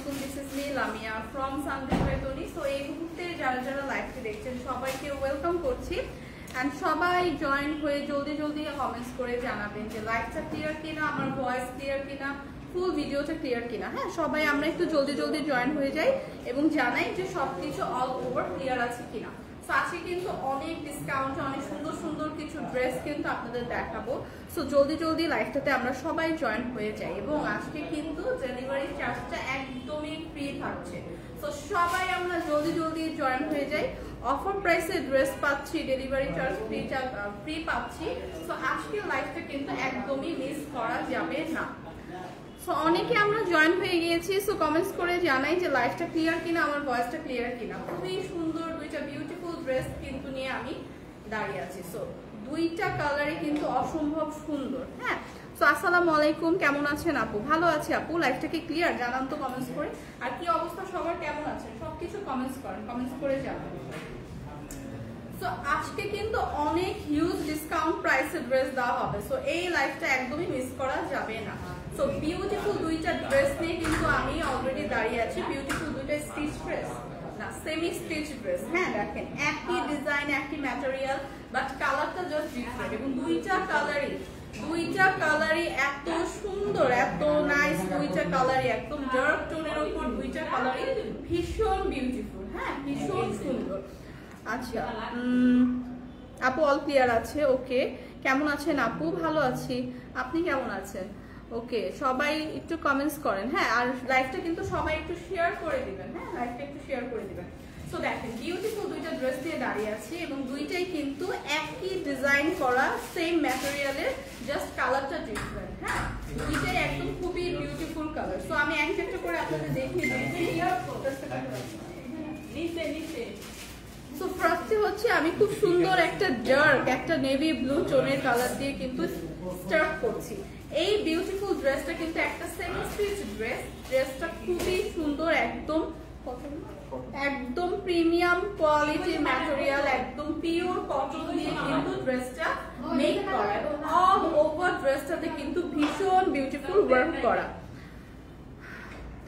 আলাইকুম, this is me Lamia from সানডেতনি। So এই মুহূর্তে যারা যারা লাইভটি দেখছেন সবাইকে ওয়েলকাম করছি অ্যান্ড সবাই জয়েন হয়ে জলদি জলদি কমেন্টস করে জানাবেন যে লাইভটা ক্লিয়ার কিনা, আমার ভয়েস ক্লিয়ার কিনা, ফুল ভিডিওটা ক্লিয়ার কিনা। হ্যাঁ, সবাই আমরা একটু জলদি জলদি জয়েন হয়ে যাই এবং জানাই যে সবকিছু অল ওভার ক্লিয়ার আছে কিনা। সো আজকে কিন্তু অনেক ডিসকাউন্টে অনেক সুন্দর সুন্দর কিছু ড্রেস কিন্তু আপনাদের দেখাবো। সো জলদি জলদি লাইভটাতে আমরা সবাই জয়েন হয়ে যাই এবং আজকে কিন্তু ডেলিভারি চার্জটা একদমই ফ্রি থাকছে। সো সবাই আমরা জলদি জলদি জয়েন হয়ে যাই। অফার প্রাইসে ড্রেস পাচ্ছি, ডেলিভারি চার্জ ফ্রি পাচ্ছি। সো আজকের লাইভটা কিন্তু একদমই মিস করা যাবে না। সো অনেকে আমরা জয়েন হয়ে গিয়েছি। সো কমেন্টস করে জানাই যে লাইভটা ক্লিয়ার কিনা, আমার ভয়েসটা ক্লিয়ার কিনা। খুবই সুন্দর দুইটা বিউটিফুল ড্রেস কিন্তু নিয়ে আমি দাঁড়িয়ে আছি। সো দুইটা কালারই কিন্তু অসম্ভব সুন্দর। হ্যাঁ, সো আসসালামু আলাইকুম, কেমন আছেন আপু? ভালো আছি আপু। লাইভটা কি ক্লিয়ার? জানান তো কমেন্টস করে। আর কি অবস্থা সবার, কেমন আছেন? সবকিছু কমেন্টস করেন, কমেন্টস করে জানান। সো আজকে কিন্তু অনেক হিউজ ডিসকাউন্ট প্রাইসে ড্রেস দেওয়া হবে। সো এই লাইভটা একদমই মিস করা যাবে না। সো বিউটিফুল দুইটা ড্রেস নিয়ে কিন্তু আমি অলরেডি দাঁড়িয়ে আছি। বিউটিফুল দুইটা স্টিচ ড্রেস না, সেমি স্টিচ ড্রেস। হ্যাঁ, দেখেন একই ডিজাইন, একই ম্যাটেরিয়াল, বাট কালারটা জাস্ট ডিফারেন্ট। এবং দুইটা কালারই এত সুন্দর, এত নাইস। দুইটা কালারই একদম ডার্ক টোনের উপর, দুইটা কালারই ভীষণ বিউটিফুল। হ্যাঁ, ভীষণ সুন্দর। আচ্ছা আপু, অল ক্লিয়ার আছে? ওকে, কেমন আছেন আপু? ভালো আছি, আপনি কেমন আছেন? ওকে, সবাই একটু কমেন্টস করেন। হ্যাঁ, আর লাইভটা কিন্তু সবাই একটু শেয়ার করে দিবেন। হ্যাঁ, লাইভটা একটু শেয়ার করে দিবেন। সো দেখেন বিউটিফুল দুইটা ড্রেস দিয়ে দাঁড়িয়ে আছি এবং দুইটাই কিন্তু একই ডিজাইন করা, সেম ম্যাটেরিয়ালের, জাস্ট কালারটা ডিফারেন্ট। হ্যাঁ, দুইটাই একদম খুবই বিউটিফুল কালার। সো আমি একটা করে আপনাদের দেখিয়ে দিচ্ছি। নিচে সো ফার্স্টে হচ্ছে আমি খুব সুন্দর একটা ডার্ক, একটা নেভি ব্লু টোনের কালার দিয়ে কিন্তু স্টার্ট করছি। এই বিউটিফুল ড্রেসটা কিন্তু একটা সেমি স্টিচ ড্রেস। ড্রেসটা খুবই সুন্দর, একদম প্রিমিয়াম কোয়ালিটির ম্যাটেরিয়াল, একদম পিওর কটন দিয়ে কিন্তু ড্রেসটা মেক করা এবং অল ওভার ড্রেসটাতে কিন্তু ভীষণ বিউটিফুল ওয়ার্ক করা।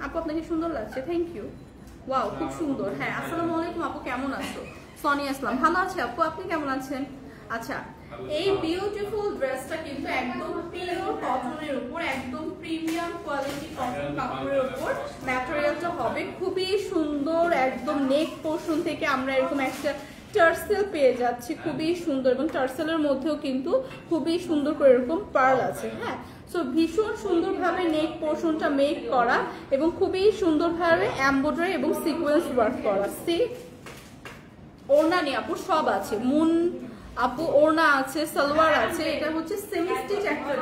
আপু আপনাকে সুন্দর লাগছে, থ্যাংক ইউ। ওয়াও, খুব সুন্দর। হ্যাঁ, আসসালামু আলাইকুম আপু, কেমন আছো? সনি আসলাম, ভালো আছে আপু, আপনি কেমন আছেন? আচ্ছা, এই বিউটিফুল ড্রেসটা কিন্তু একদম পিওর কটনের উপর, একদম প্রিমিয়াম কোয়ালিটি কটন কাপড়ের উপর ম্যাটেরিয়ালটা হবে। খুবই সুন্দর, একদম নেক পোর্শন থেকে আমরা এরকম একটা টার্সেল পেয়ে যাচ্ছি, খুবই সুন্দর। এবং টার্সেলের মধ্যেও কিন্তু খুবই সুন্দর করে এরকম পার্ল আছে। হ্যাঁ, সো ভীষণ সুন্দরভাবে নেক পোর্শনটা মেক করা এবং খুবই সুন্দরভাবে এমব্রয়ডারি এবং সিকোয়েন্স ওয়ার্ক করা। সি ওড়না নিয়ে আপু সব আছে, মুন আপু ওড়না আছে, সালোয়ার আছে। এটা হচ্ছে সেমি স্টিচ, একটা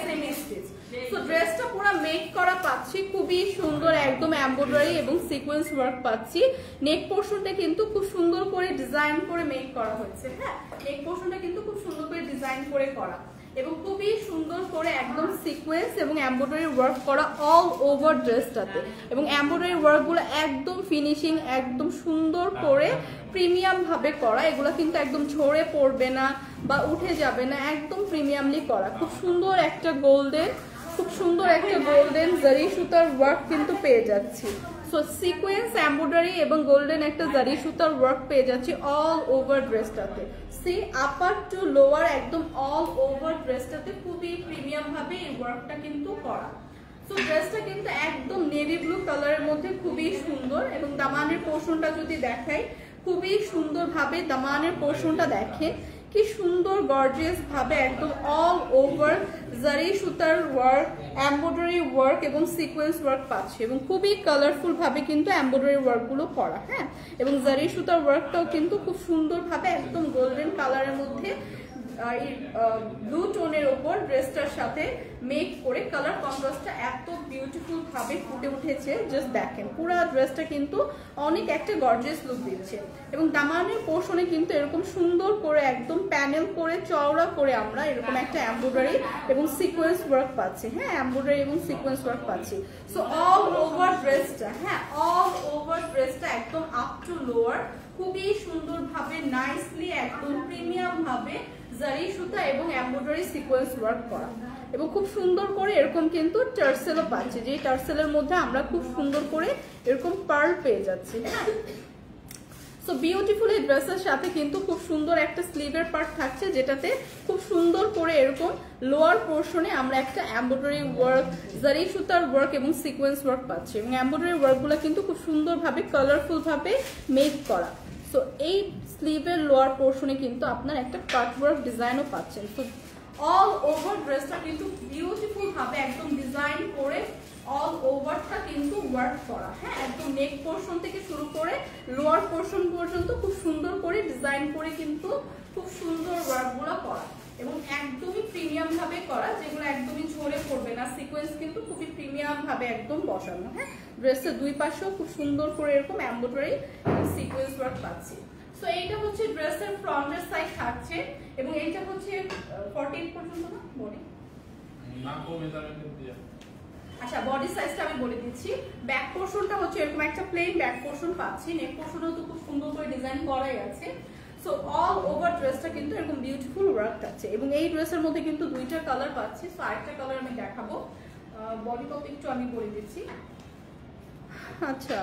সেমি স্টিচ। সো ড্রেসটা পুরো মেক করা পাচ্ছি, খুবই সুন্দর, একদম এমব্রয়ডারি এবং সিকোয়েন্স ওয়ার্ক পাচ্ছি। নেক পোর্শনটা কিন্তু খুব সুন্দর করে ডিজাইন করে মেক করা হয়েছে। হ্যাঁ, নেক পোর্শনটা কিন্তু খুব সুন্দর করে ডিজাইন করে করা এবং খুবই সুন্দর করে একদম সিকোয়েন্স এবং এমব্রয়ডারি ওয়ার্ক করা অল ওভার ড্রেসটাতে। এবং এমব্রয়ডারি ওয়ার্কগুলো একদম ফিনিশিং, একদম সুন্দর করে প্রিমিয়াম ভাবে করা। এগুলো কিন্তু একদম ঝরে পড়বে না বা উঠে যাবে না, একদম প্রিমিয়ামলি করা। খুব সুন্দর একটা গোল্ডেন জারি সুতার ওয়ার্ক কিন্তু পেয়ে যাচ্ছি। সো সিকোয়েন্স, এমব্রয়ডারি এবং গোল্ডেন একটা জারি সুতার ওয়ার্ক পেয়ে যাচ্ছি অল ওভার ড্রেসটাতে। সি আপার টু লোয়ার একদম অল ওভার ড্রেসটাতে খুবই প্রিমিয়াম ভাবে এই ওয়ার্কটা কিন্তু করা। সো ড্রেসটা কিন্তু একদম নেভি ব্লু কালারের মধ্যে খুবই সুন্দর। এবং দামানের পোর্শনটা যদি দেখাই, খুবই সুন্দর ভাবে দামানের পোর্শনটা দেখেন, কি সুন্দর গর্জিয়াস ভাবে একদম অল ওভার জারি সুতার ওয়ার্ক, এমব্রয়ডারি ওয়ার্ক এবং সিকোয়েন্স ওয়ার্ক পাচ্ছে এবং খুবই কালারফুল ভাবে কিন্তু এমব্রয়ডারি ওয়ার্ক গুলো করা। হ্যাঁ, এবং জারি সুতার ওয়ার্কটাও কিন্তু খুব সুন্দর ভাবে একদম গোল্ডেন কালারের মধ্যে ব্লু টোনের ওপর ড্রেসটার সাথে মেক করে কালার কন্ট্রাস্টটা এত বিউটিফুল ভাবে ফুটে উঠেছে। জাস্ট দেখেন, পুরো ড্রেসটা কিন্তু অনেক একটা গর্জিয়াস লুক দিচ্ছে। এবং দামানের পোর্শনে কিন্তু এরকম সুন্দর করে একদম প্যানেল করে চওড়া করে আমরা এরকম একটা এমব্রয়ডারি এবং সিকোয়েন্স ওয়ার্ক পাচ্ছি। হ্যাঁ, এমব্রয়ডারি এবং সিকোয়েন্স ওয়ার্ক পাচ্ছি। সো অল ওভার ড্রেসটা, হ্যাঁ অল ওভার ড্রেসটা একদম আপ টু লোয়ার খুবই সুন্দর ভাবে নাইসলি একদম প্রিমিয়াম ভাবে জারি সুতা এবং এমব্রয়ডারি সিকোয়েন্স ওয়ার্ক করা। এবং খুব সুন্দর করে এরকম কিন্তু টার্সেলও পাচ্ছি, যে টার্সেলের মধ্যে আমরা খুব সুন্দর করে এরকম পার্ল পেয়ে যাচ্ছি। হ্যাঁ, সো বিউটিফুল এই ড্রেসের সাথে কিন্তু খুব সুন্দর একটা স্লিভের পার্ট থাকছে, যেটাতে খুব সুন্দর করে এরকম লোয়ার পোর্শনে আমরা একটা এমব্রয়ডারি ওয়ার্ক, জারি সুতার ওয়ার্ক এবং সিকোয়েন্স ওয়ার্ক পাচ্ছি, এবং এমব্রয়ডারি ওয়ার্কগুলো কিন্তু খুব সুন্দরভাবে কালারফুল ভাবে মেক করা। সো এই স্লিভের লোয়ার পোর্শনে কিন্তু আপনার একটা কাট ওয়ার্ক ডিজাইনও পাচ্ছেন। তো অল ওভার ড্রেসটা কিন্তু বিউটিফুল ভাবে একদম ডিজাইন করে অল ওভারটা কিন্তু ওয়ার্ক করা। হ্যাঁ, একদম নেক পোর্শন থেকে শুরু করে লোয়ার পোর্শন পর্যন্ত খুব সুন্দর করে ডিজাইন করে কিন্তু খুব সুন্দর ওয়ার্কগুলো করা, এবং একদমই প্রিমিয়াম ভাবে করা, যেগুলো একদমই ঝরে পড়বে না। সিকোয়েন্স কিন্তু খুবই প্রিমিয়াম ভাবে একদম বসানো। হ্যাঁ, ড্রেসের দুই পাশেও খুব সুন্দর করে এরকম এমব্রয়ডারি এবং সিকোয়েন্স ওয়ার্ক পাচ্ছি। সো এইটা হচ্ছে ড্রেসের ফ্রন্টের সাইড থাকছে, এবং এইটা হচ্ছে 48 পর্যন্ত না বডি। আচ্ছা, বডি সাইজটা আমি বলে দিচ্ছি। ব্যাক পোর্শনটা হচ্ছে এরকম একটা প্লেন ব্যাক পোর্শন পাচ্ছি, নেক পোর্শনও তো খুব সুন্দর করে ডিজাইন করাই আছে। সো অল ওভার ড্রেসটা কিন্তু এরকম বিউটিফুল ওয়ার্ক আছে, এবং এই ড্রেসের মধ্যে কিন্তু দুইটা কালার পাচ্ছি। সো আরেকটা কালার আমি দেখাবো, বডি কত একটু আমি বলে দিচ্ছি। আচ্ছা,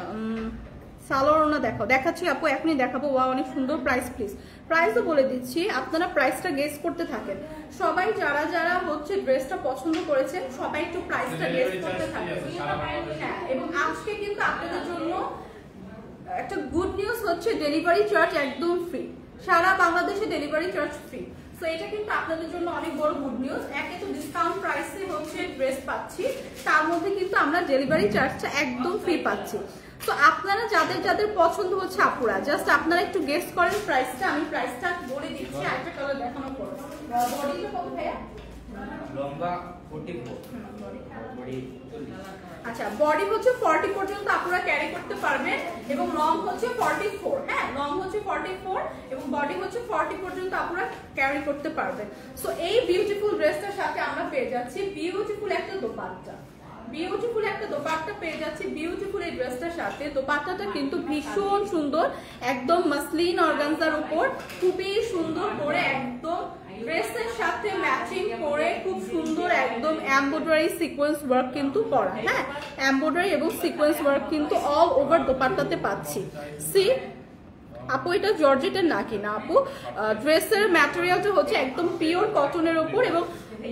সালোয়ার ওনা দেখাচ্ছি আপু, এখনই দেখাবো। ওয়া, অনেক সুন্দর। প্রাইস প্লিজ, প্রাইসও বলে দিচ্ছি, আপনারা প্রাইসটা গেস করতে থাকেন। সবাই যারা যারা হচ্ছে ড্রেসটা পছন্দ করেছেন সবাই একটু প্রাইসটা গেস করতে থাকেন। হ্যাঁ, এবং আজকে কিন্তু আপনাদের জন্য একটা গুড নিউজ হচ্ছে, ডেলিভারি চার্জ একদম ফ্রি, সারা বাংলাদেশে ডেলিভারি চার্জ ফ্রি। সো এটা কিন্তু আপনাদের জন্য অনেক বড় গুড নিউজ। একে তো ডিসকাউন্ট প্রাইসে হচ্ছে ড্রেস পাচ্ছি, তার মধ্যে কিন্তু আমরা ডেলিভারি চার্জটা একদম ফ্রি পাচ্ছি। তো আপনারা যাদের যাদের পছন্দ হচ্ছে আপুরা, জাস্ট আপনারা একটু গেস করেন প্রাইসটা। আমি প্রাইসটা বলে দিচ্ছি, আরেকটা কালার দেখানোর পর। বডিটা কত ভাইয়া? লম্বা 44, বডি 40। আচ্ছা, বডি হচ্ছে 40 পর্যন্ত আপনারা ক্যারি করতে পারবেন, এবং লং হচ্ছে 44। হ্যাঁ, লং হচ্ছে 44 এবং বডি হচ্ছে 40 পর্যন্ত আপনারা ক্যারি করতে পারবেন। সো এই বিউটিফুল ড্রেসটার সাথে আমরা পেয়ে যাচ্ছি বিউটিফুল একটা দোপাট্টা। বিউটিফুল একটা দোপাট্টা পেয়ে যাচ্ছি বিউটিফুল এই ড্রেসটার সাথে। দোপাট্টাটা কিন্তু ভীষণ সুন্দর, একদম মাসলিন অর্গানজার উপর খুবই সুন্দর করে একদম ড্রেসের সাথে ম্যাচিং করে খুব সুন্দর একদম এমব্রয়ডারি সিকোয়েন্স ওয়ার্ক কিন্তু করা। হ্যাঁ, এমব্রয়ডারি এবং সিকোয়েন্স ওয়ার্ক কিন্তু অল ওভার দোপাট্টাতে পাচ্ছি। সি আপু, এটা জর্জেটের না কিনা আপু, ড্রেসের ম্যাটেরিয়ালটা হচ্ছে একদম পিওর কটনের উপর, এবং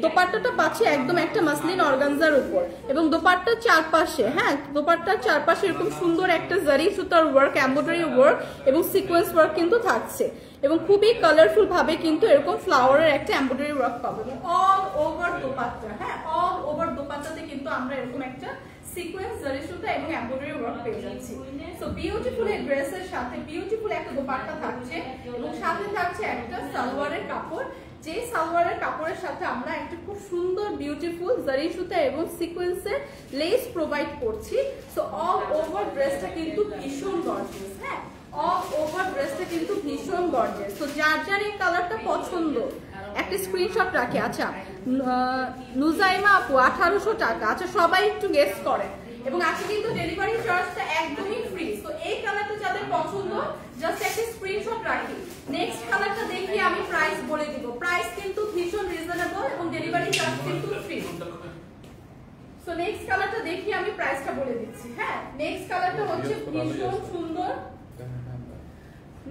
দোপাট্টাটা পাচ্ছি একদম একটা মাসলিন অর্গানজার উপর, এবং দোপাট্টার চারপাশে, হ্যাঁ দোপাট্টার চারপাশে এরকম সুন্দর একটা জারি সুতার ওয়ার্ক, এমব্রয়ডারি ওয়ার্ক এবং সিকোয়েন্স ওয়ার্ক কিন্তু থাকছে, এবং খুবই কালারফুল ভাবে কিন্তু এরকম ফ্লাওয়ারের একটা এমব্রয়ডারি ওয়ার্ক পাবো অল ওভার দোপাট্টা। হ্যাঁ, অল ওভার দোপাট্টাতে কিন্তু আমরা এরকম একটা সিকোয়েন্স জারি সুতা এবং এমব্রয়ডারি ওয়ার্ক পেয়ে যাচ্ছি। সো বিউটিফুল এই ড্রেসের সাথে বিউটিফুল একটা দোপাট্টা থাকছে, এবং সাথে থাকছে একটা সালোয়ারের কাপড়, যে সালোয়ারের কাপড়ের সাথে আমরা একটা খুব সুন্দর বিউটিফুল জারি সুতা এবং সিকোয়েন্সের লেস প্রোভাইড করছি। সো অল ওভার ড্রেসটা কিন্তু ভীষণ গর্জিয়াস। হ্যাঁ, অল ওভার ড্রেসটা কিন্তু ভীষণ গর্জিয়াস। তো যার যার এই কালারটা পছন্দ একটা স্ক্রিনশট রাখি। আচ্ছা, নুজাইমা আপু 1800 টাকা। আচ্ছা, সবাই একটু গেস করেন, এবং আজকে কিন্তু ডেলিভারি চার্জটা একদমই ফ্রি। তো এই কালারটা যাদের পছন্দ জাস্ট একটা স্ক্রিনশট রাখি। নেক্সট কালারটা দেখিয়ে আমি প্রাইস বলে দিব। প্রাইস কিন্তু ভীষণ রিজনেবল এবং ডেলিভারি চার্জ কিন্তু ফ্রি। সো নেক্সট কালারটা দেখিয়ে আমি প্রাইসটা বলে দিচ্ছি। হ্যাঁ, নেক্সট কালারটা হচ্ছে ভীষণ সুন্দর।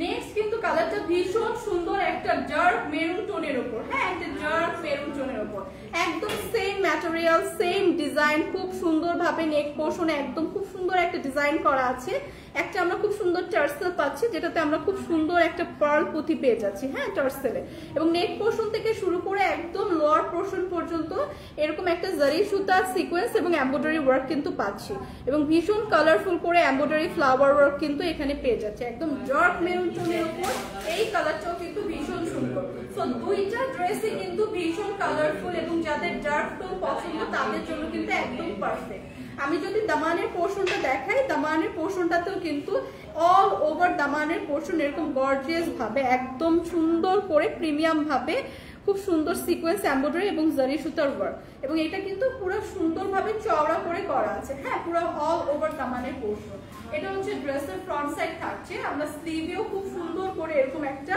নেক্সট কিন্তু কালারটা ভীষণ সুন্দর একটা ডার্ক মেরুন টোনের উপর। হ্যাঁ, একটা ডার্ক মেরুন টোনের উপর, একদম সেম ম্যাটেরিয়াল সেম ডিজাইন, খুব সুন্দর ভাবে নেক পোর্শনে একদম খুব সুন্দর একটা ডিজাইন করা আছে। একটা আমরা খুব সুন্দর টার্সেল পাচ্ছি, যেটাতে আমরা খুব সুন্দর একটা পার্ল পুঁথি পেয়ে যাচ্ছি। হ্যাঁ, টার্সেলে, এবং নেক পোর্শন থেকে শুরু করে একদম লোয়ার পোর্শন পর্যন্ত এরকম একটা জারি সুতা সিকোয়েন্স এবং এমব্রয়ডারি ওয়ার্ক কিন্তু পাচ্ছি, এবং ভীষণ কালারফুল করে এমব্রয়ডারি ফ্লাওয়ার ওয়ার্ক কিন্তু এখানে পেয়ে যাচ্ছে একদম ডার্ক মেরুন টোনের উপর। এই কালারটাও কিন্তু ভীষণ সুন্দর। সো দুইটা ড্রেসই কিন্তু ভীষণ কালারফুল, এবং যাদের ডার্ক টোন পছন্দ তাদের জন্য কিন্তু একদম পারফেক্ট। আমি যদি দামানের পোর্শনটা দেখাই, দামানের পোর্শনটাতেও কিন্তু অল ওভার দামানের পোর্শন এরকম গর্জিয়াস ভাবে একদম সুন্দর করে প্রিমিয়াম ভাবে খুব সুন্দর সিকোয়েন্স এমব্রয়ডারি এবং জারি সুতার ওয়ার্ক, এবং এটা কিন্তু পুরো সুন্দরভাবে চওড়া করে করা আছে। হ্যাঁ, পুরো অল ওভার দামানের পোর্শন। এটা হচ্ছে ড্রেসের ফ্রন্ট সাইড থাকছে। আমরা স্লিভেও খুব সুন্দর করে এরকম একটা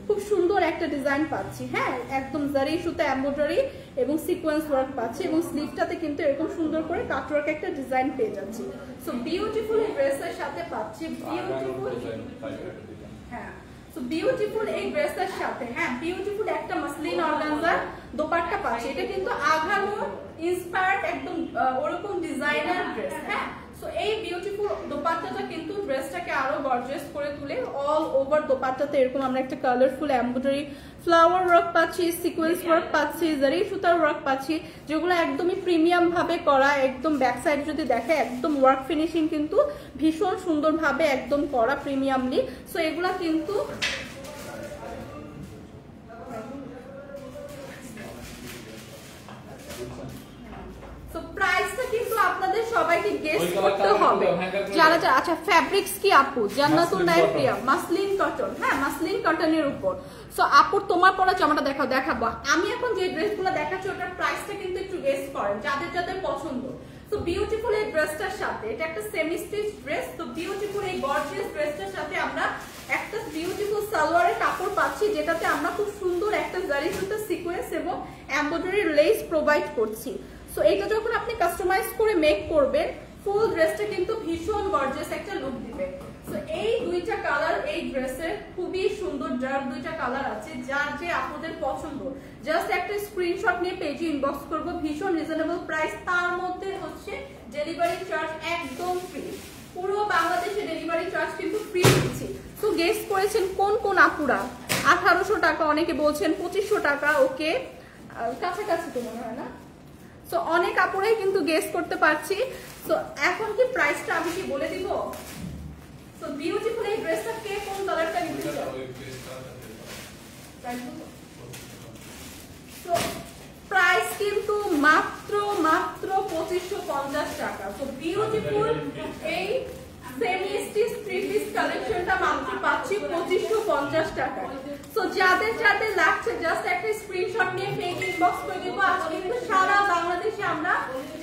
খুব সুন্দর একটা ডিজাইন পাচ্ছি। হ্যাঁ, একদম জারি সুতা এমব্রয়ডারি এবং সিকোয়েন্স ওয়ার্ক পাচ্ছি এবং স্লিভটাতে কিন্তু এরকম সুন্দর করে কাটওয়ার্ক একটা ডিজাইন পেয়ে যাচ্ছি। সো বিউটিফুল এই ড্রেসের সাথে পাচ্ছি বিউটিফুল, হ্যাঁ সো বিউটিফুল এই ড্রেসের সাথে হ্যাঁ বিউটিফুল একটা মাসলিন অর্গানজার দোপাট্টা পাচ্ছি। এটা কিন্তু আঘানো ইন্সপায়ার্ড একদম ওরকম ডিজাইনার ড্রেস। হ্যাঁ, সো এই বিউটিফুল দোপাট্টাটা কিন্তু ড্রেসটাকে আরো গর্জিয়াস করে তুলে। অল ওভার দোপাট্টাতে এরকম আমরা একটা কালারফুল এমব্রয়ডারি ফ্লাওয়ার ওয়ার্ক পাচ্ছি, সিকোয়েন্স ওয়ার্ক পাচ্ছি, জারি সুতার ওয়ার্ক পাচ্ছি, যেগুলো একদমই প্রিমিয়াম ভাবে করা। একদম ব্যাক সাইড যদি দেখে একদম ওয়ার্ক ফিনিশিং কিন্তু ভীষণ সুন্দরভাবে একদম করা প্রিমিয়ামলি। সো এগুলা কিন্তু প্রাইসটা কিন্তু আপনাদের সবাইকে গেস করতে হবে যারা যারা। আচ্ছা, ফ্যাব্রিক্স কি আপু? জান্নাতুল নাইম প্রিয়া, মাসলিন কটন। হ্যাঁ, মাসলিন কটনের উপর। সো আপুর তোমার পরা জামাটা দেখাবো। আমি এখন যে ড্রেসগুলো দেখাচ্ছি ওটার প্রাইসটা কিন্তু একটু গেস করেন যাদের যাদের পছন্দ। তো বিউটিফুল এই ড্রেসটার সাথে এটা একটা সেমি স্টিচ ড্রেস। তো বিউটিফুল এই গর্জিয়াস ড্রেসটার সাথে আমরা একটা বিউটিফুল সালোয়ারের কাপড় পাচ্ছি, যেটাতে আমরা খুব সুন্দর একটা জারি সুতা সিকোয়েন্স এবং এমব্রয়ডারি লেস প্রোভাইড করছি। সো এটা যখন আপনি কাস্টমাইজ করে মেক করবেন ফুল ড্রেসটা কিন্তু ভীষণ গর্জিয়াস একটা লুক দিবে। সো এই দুইটা কালার এই ড্রেসের খুবই সুন্দর, যার দুইটা কালার আছে, যার যে আপনাদের পছন্দ জাস্ট একটা স্ক্রিনশট নিয়ে পেজে ইনবক্স করব। ভীষণ রিজনেবল প্রাইস, তার মধ্যে হচ্ছে ডেলিভারি চার্জ একদম ফ্রি। পুরো বাংলাদেশে ডেলিভারি চার্জ কিন্তু ফ্রি দিচ্ছি। সো গেস করেছেন কোন কোন আপুরা? 1800 টাকা, অনেকে বলছেন 2500 টাকা। ওকে, কাছাকাছি তো মনে হয় না? সো অনেক আপুরাই কিন্তু গেস করতে পারছি। সো এখন কি প্রাইসটা আমি কি বলে দিব? সো বিউটিফুল এই ড্রেসটা কে কোন কালারটা নিতে চাও? সো প্রাইস কিন্তু মাত্র 2550 টাকা। সো বিউটিফুল এই সেমি স্টিচ থ্রি পিস কালেকশনটা মাত্র পাচ্ছি 2550 টাকা। সো যাদের যাদের লাগছে জাস্ট একটা স্ক্রিনশট নিয়ে পেজ ইনবক্স করে দিব। আজ কিন্তু সারা বাংলাদেশে আমরা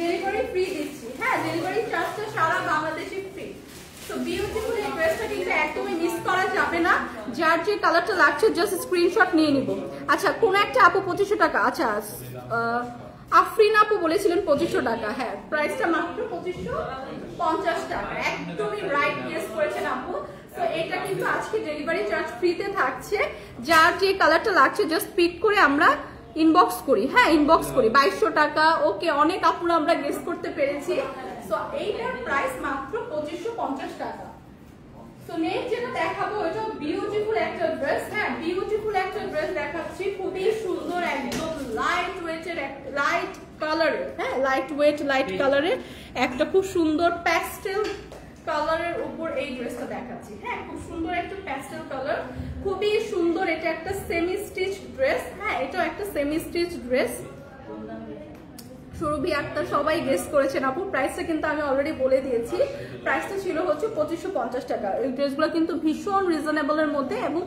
ডেলিভারি ফ্রি দিচ্ছি। হ্যাঁ, ডেলিভারি চার্জটা সারা বাংলাদেশে ফ্রি। সো বিউটিফুল এই ড্রেসটা কিন্তু একদমই মিস করা যাবে না। যার যে কালারটা লাগছে জাস্ট স্ক্রিনশট নিয়ে নিব। আচ্ছা, কোন একটা আপু 2500 টাকা? আচ্ছা, আফরিন আপু বলেছিলেন 2500 টাকা। হ্যাঁ, প্রাইসটা মাত্র 2550 টাকা। একদমই রাইট গেস করেছেন আপু। তো এটা কিন্তু আজকে ডেলিভারি চার্জ ফ্রিতে থাকছে। যার যে কালারটা লাগছে জাস্ট পিক করে আমরা ইনবক্স করি। হ্যাঁ, ইনবক্স করি। 2200 টাকা। ওকে, অনেক আপুরা আমরা গেস করতে পেরেছি। সো এইটার প্রাইস মাত্র 2550 টাকা। সো নেক্সট যেটা দেখাবো এটা বিউটিফুল একটা ড্রেস। হ্যাঁ, বিউটিফুল একটা ড্রেস দেখাচ্ছি, খুবই সুন্দর একদম লাইট ওয়েটের লাইট কালারের। হ্যাঁ, লাইট কালারের একটা খুব সুন্দর প্যাস্টেল কালারের উপর এই ড্রেসটা দেখাচ্ছি। হ্যাঁ, খুব সুন্দর একটা প্যাস্টেল কালার, খুবই সুন্দর। এটা একটা সেমি স্টিচ ড্রেস। হ্যাঁ, এটাও একটা সেমি স্টিচ ড্রেস। সুরভি আক্তার সবাই গেস করেছেন আপু। প্রাইসটা কিন্তু আমি অলরেডি বলে দিয়েছি। প্রাইসটা ছিল হচ্ছে 2550 টাকা। এই ড্রেসগুলো কিন্তু ভীষণ রিজনেবলের মধ্যে এবং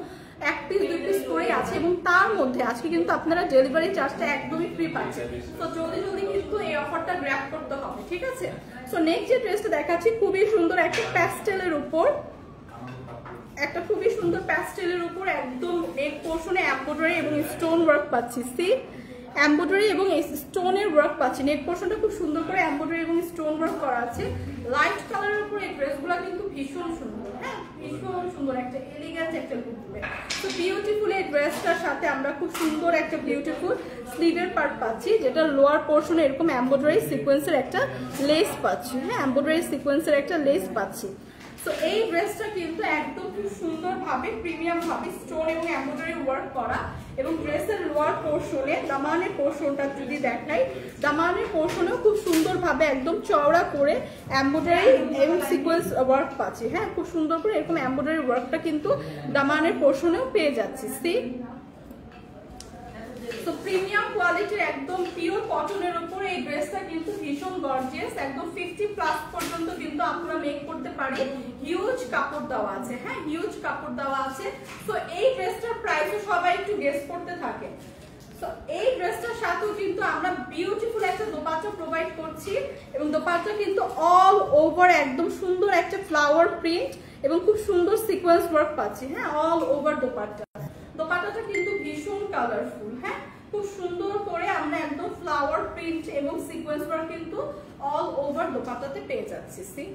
এক পিস দুই পিস করেই আছে এবং তার মধ্যে আজকে কিন্তু আপনারা ডেলিভারি চার্জটা একদমই ফ্রি পাচ্ছেন। তো জলদি কিন্তু এই অফারটা গ্র্যাব করতে হবে, ঠিক আছে? সো নেক্সট যে ড্রেসটা দেখাচ্ছি খুবই সুন্দর একটা প্যাস্টেলের উপর, একদম নেক পোর্শনে এমব্রয়ডারি এবং স্টোন ওয়ার্ক পাচ্ছি। সি এমব্রয়ডারি এবং স্টোনের ওয়ার্ক পাচ্ছি। নেক পোর্শনটা খুব সুন্দর করে এমব্রয়ডারি এবং স্টোন ওয়ার্ক করা আছে। লাইট কালারের উপর এই ড্রেসগুলো কিন্তু ভীষণ সুন্দর। হ্যাঁ, ভীষণ সুন্দর একটা এলিগেন্ট একটা লুক দেবে। তো বিউটিফুল এই ড্রেসটার সাথে আমরা খুব সুন্দর একটা বিউটিফুল স্লিভের পার্ট পাচ্ছি, যেটা লোয়ার পোর্শনে এরকম এমব্রয়ডারি সিকোয়েন্সের একটা লেস পাচ্ছি। হ্যাঁ, এমব্রয়ডারি সিকোয়েন্সের একটা লেস পাচ্ছি। তো এই ড্রেসটা কিন্তু একদম খুব সুন্দরভাবে প্রিমিয়াম ভাবে স্টোন এবং এমব্রয়ডারি ওয়ার্ক করা এবং ড্রেসের লোয়ার পোর্শনে দামানের পোর্শনটা যদি দেখাই, দামানের পোর্শনেও খুব সুন্দরভাবে একদম চওড়া করে এমব্রয়ডারি এবং সিকোয়েন্স ওয়ার্ক পাচ্ছি। হ্যাঁ, খুব সুন্দর করে এরকম এমব্রয়ডারি ওয়ার্কটা কিন্তু দামানের পোর্শনেও পেয়ে যাচ্ছি। সি তো প্রিমিয়াম কোয়ালিটির একদম পিওর কটনের উপর এই ড্রেসটা কিন্তু ভীষণ গর্জিয়াস। একদম 50+ পর্যন্ত কিন্তু আপনারা মেক করতে পারে। হিউজ কাপড় দেওয়া আছে। হ্যাঁ, হিউজ কাপড় দেওয়া আছে। তো এই ড্রেসটার প্রাইসও সবাই একটু গেস করতে থাকে। তো এই ড্রেসটার সাথেও কিন্তু আমরা বিউটিফুল একটা দোপাট্টা প্রোভাইড করছি এবং দোপাট্টা কিন্তু অল ওভার একদম সুন্দর একটা ফ্লাওয়ার প্রিন্ট এবং খুব সুন্দর সিকোয়েন্স ওয়ার্ক পাচ্ছি। হ্যাঁ, অল ওভার দোপাট্টা। দোপাট্টাটা কিন্তু ভীষণ কালারফুল, হ্যাঁ খুব সুন্দর করে আমরা একদম ফ্লাওয়ার প্রিন্ট এবং সিকোয়েন্স ওয়ার্ক কিন্তু অল ওভার দোপাট্টাতে পেয়ে যাচ্ছি। সি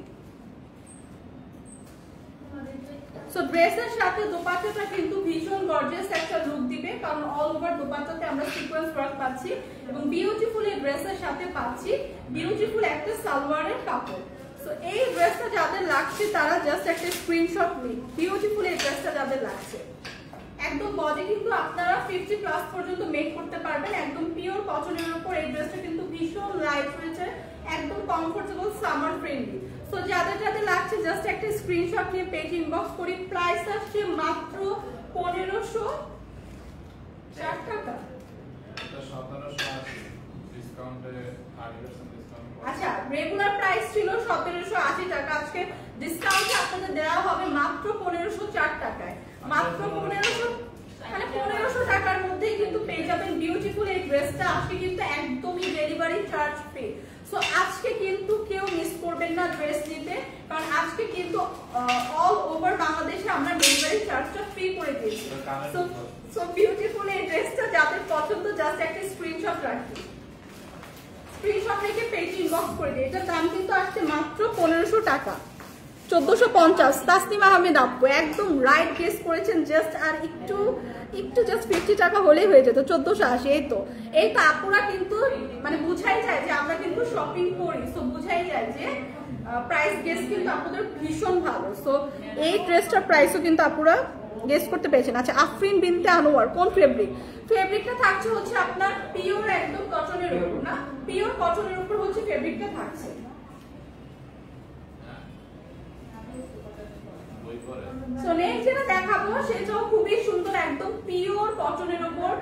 সো ড্রেসের সাথে দোপাট্টাটা কিন্তু ভীষণ গর্জিয়াস একটা লুক দিবে, কারণ অল ওভার দোপাট্টাতে আমরা সিকোয়েন্স ওয়ার্ক পাচ্ছি এবং বিউটিফুল এই ড্রেসের সাথে পাচ্ছি বিউটিফুল একটা সালোয়ারের কাপড়। সো এই ড্রেসটা যাদের লাগছে তারা জাস্ট একটা স্ক্রিনশট নিন। বিউটিফুল এই ড্রেসটা যাদের লাগছে, একদম বডি কিন্তু আপনারা 50+ পর্যন্ত মেক করতে পারবেন, একদম পিওর কটনের উপর এই ড্রেসটা কিন্তু ভীষণ লাইট হয়েছে, একদম কমফোর্টেবল সামার ফ্রেন্ডলি। সো যাদের যাদের লাগছে জাস্ট একটা স্ক্রিনশট নিয়ে পেজ ইনবক্স করি। প্রাইস আসছে মাত্র 1504 টাকা। আচ্ছা রেগুলার প্রাইস ছিল 1780 টাকা, আজকে ডিসকাউন্টে আপনাদের দেওয়া হবে মাত্র 1504 টাকায়। মাত্র 1500 টাকার মধ্যেই কিন্তু পেয়ে যাবেন বিউটিফুল এই ড্রেসটা। আজকে কিন্তু একদমই ডেলিভারি চার্জ ফ্রি। সো আজকে কিন্তু কেউ মিস করবেন না ড্রেস নিতে, কারণ আজকে কিন্তু অল ওভার বাংলাদেশে আমরা ডেলিভারি চার্জটা ফ্রি করে দিয়েছি। সো বিউটিফুল এই ড্রেসটা যাদের পছন্দ জাস্ট একটা স্ক্রিনশট রাখি, স্ক্রিনশট রেখে পেজ ইনবক্স করে দিই। এটার দাম কিন্তু আসছে মাত্র 1500 টাকা, 1450। তাসনিম আহমেদ আপু একদম রাইট গেস করেছেন, জাস্ট আর একটু জাস্ট 50 টাকা হলেই হয়ে যেত, 1480। এই তো আপুরা কিন্তু মানে বুঝাই যায় যে আমরা কিন্তু শপিং করি, সো বুঝাই যায় যে প্রাইস গেস কিন্তু আপনাদের ভীষণ ভালো। সো এই ড্রেসটার প্রাইসও কিন্তু আপুরা গেস করতে পেরেছেন। আচ্ছা আফরিন বিনতে আনোয়ার কোন ফেব্রিকটা থাকছে হচ্ছে আপনার পিওর একদম কটনের উপর, না পিওর কটনের উপর হচ্ছে ফেব্রিকটা থাকছে। সো নেক্সট যেটা দেখাবো সেটাও খুবই সুন্দর, একদম পিওর কটনের উপর,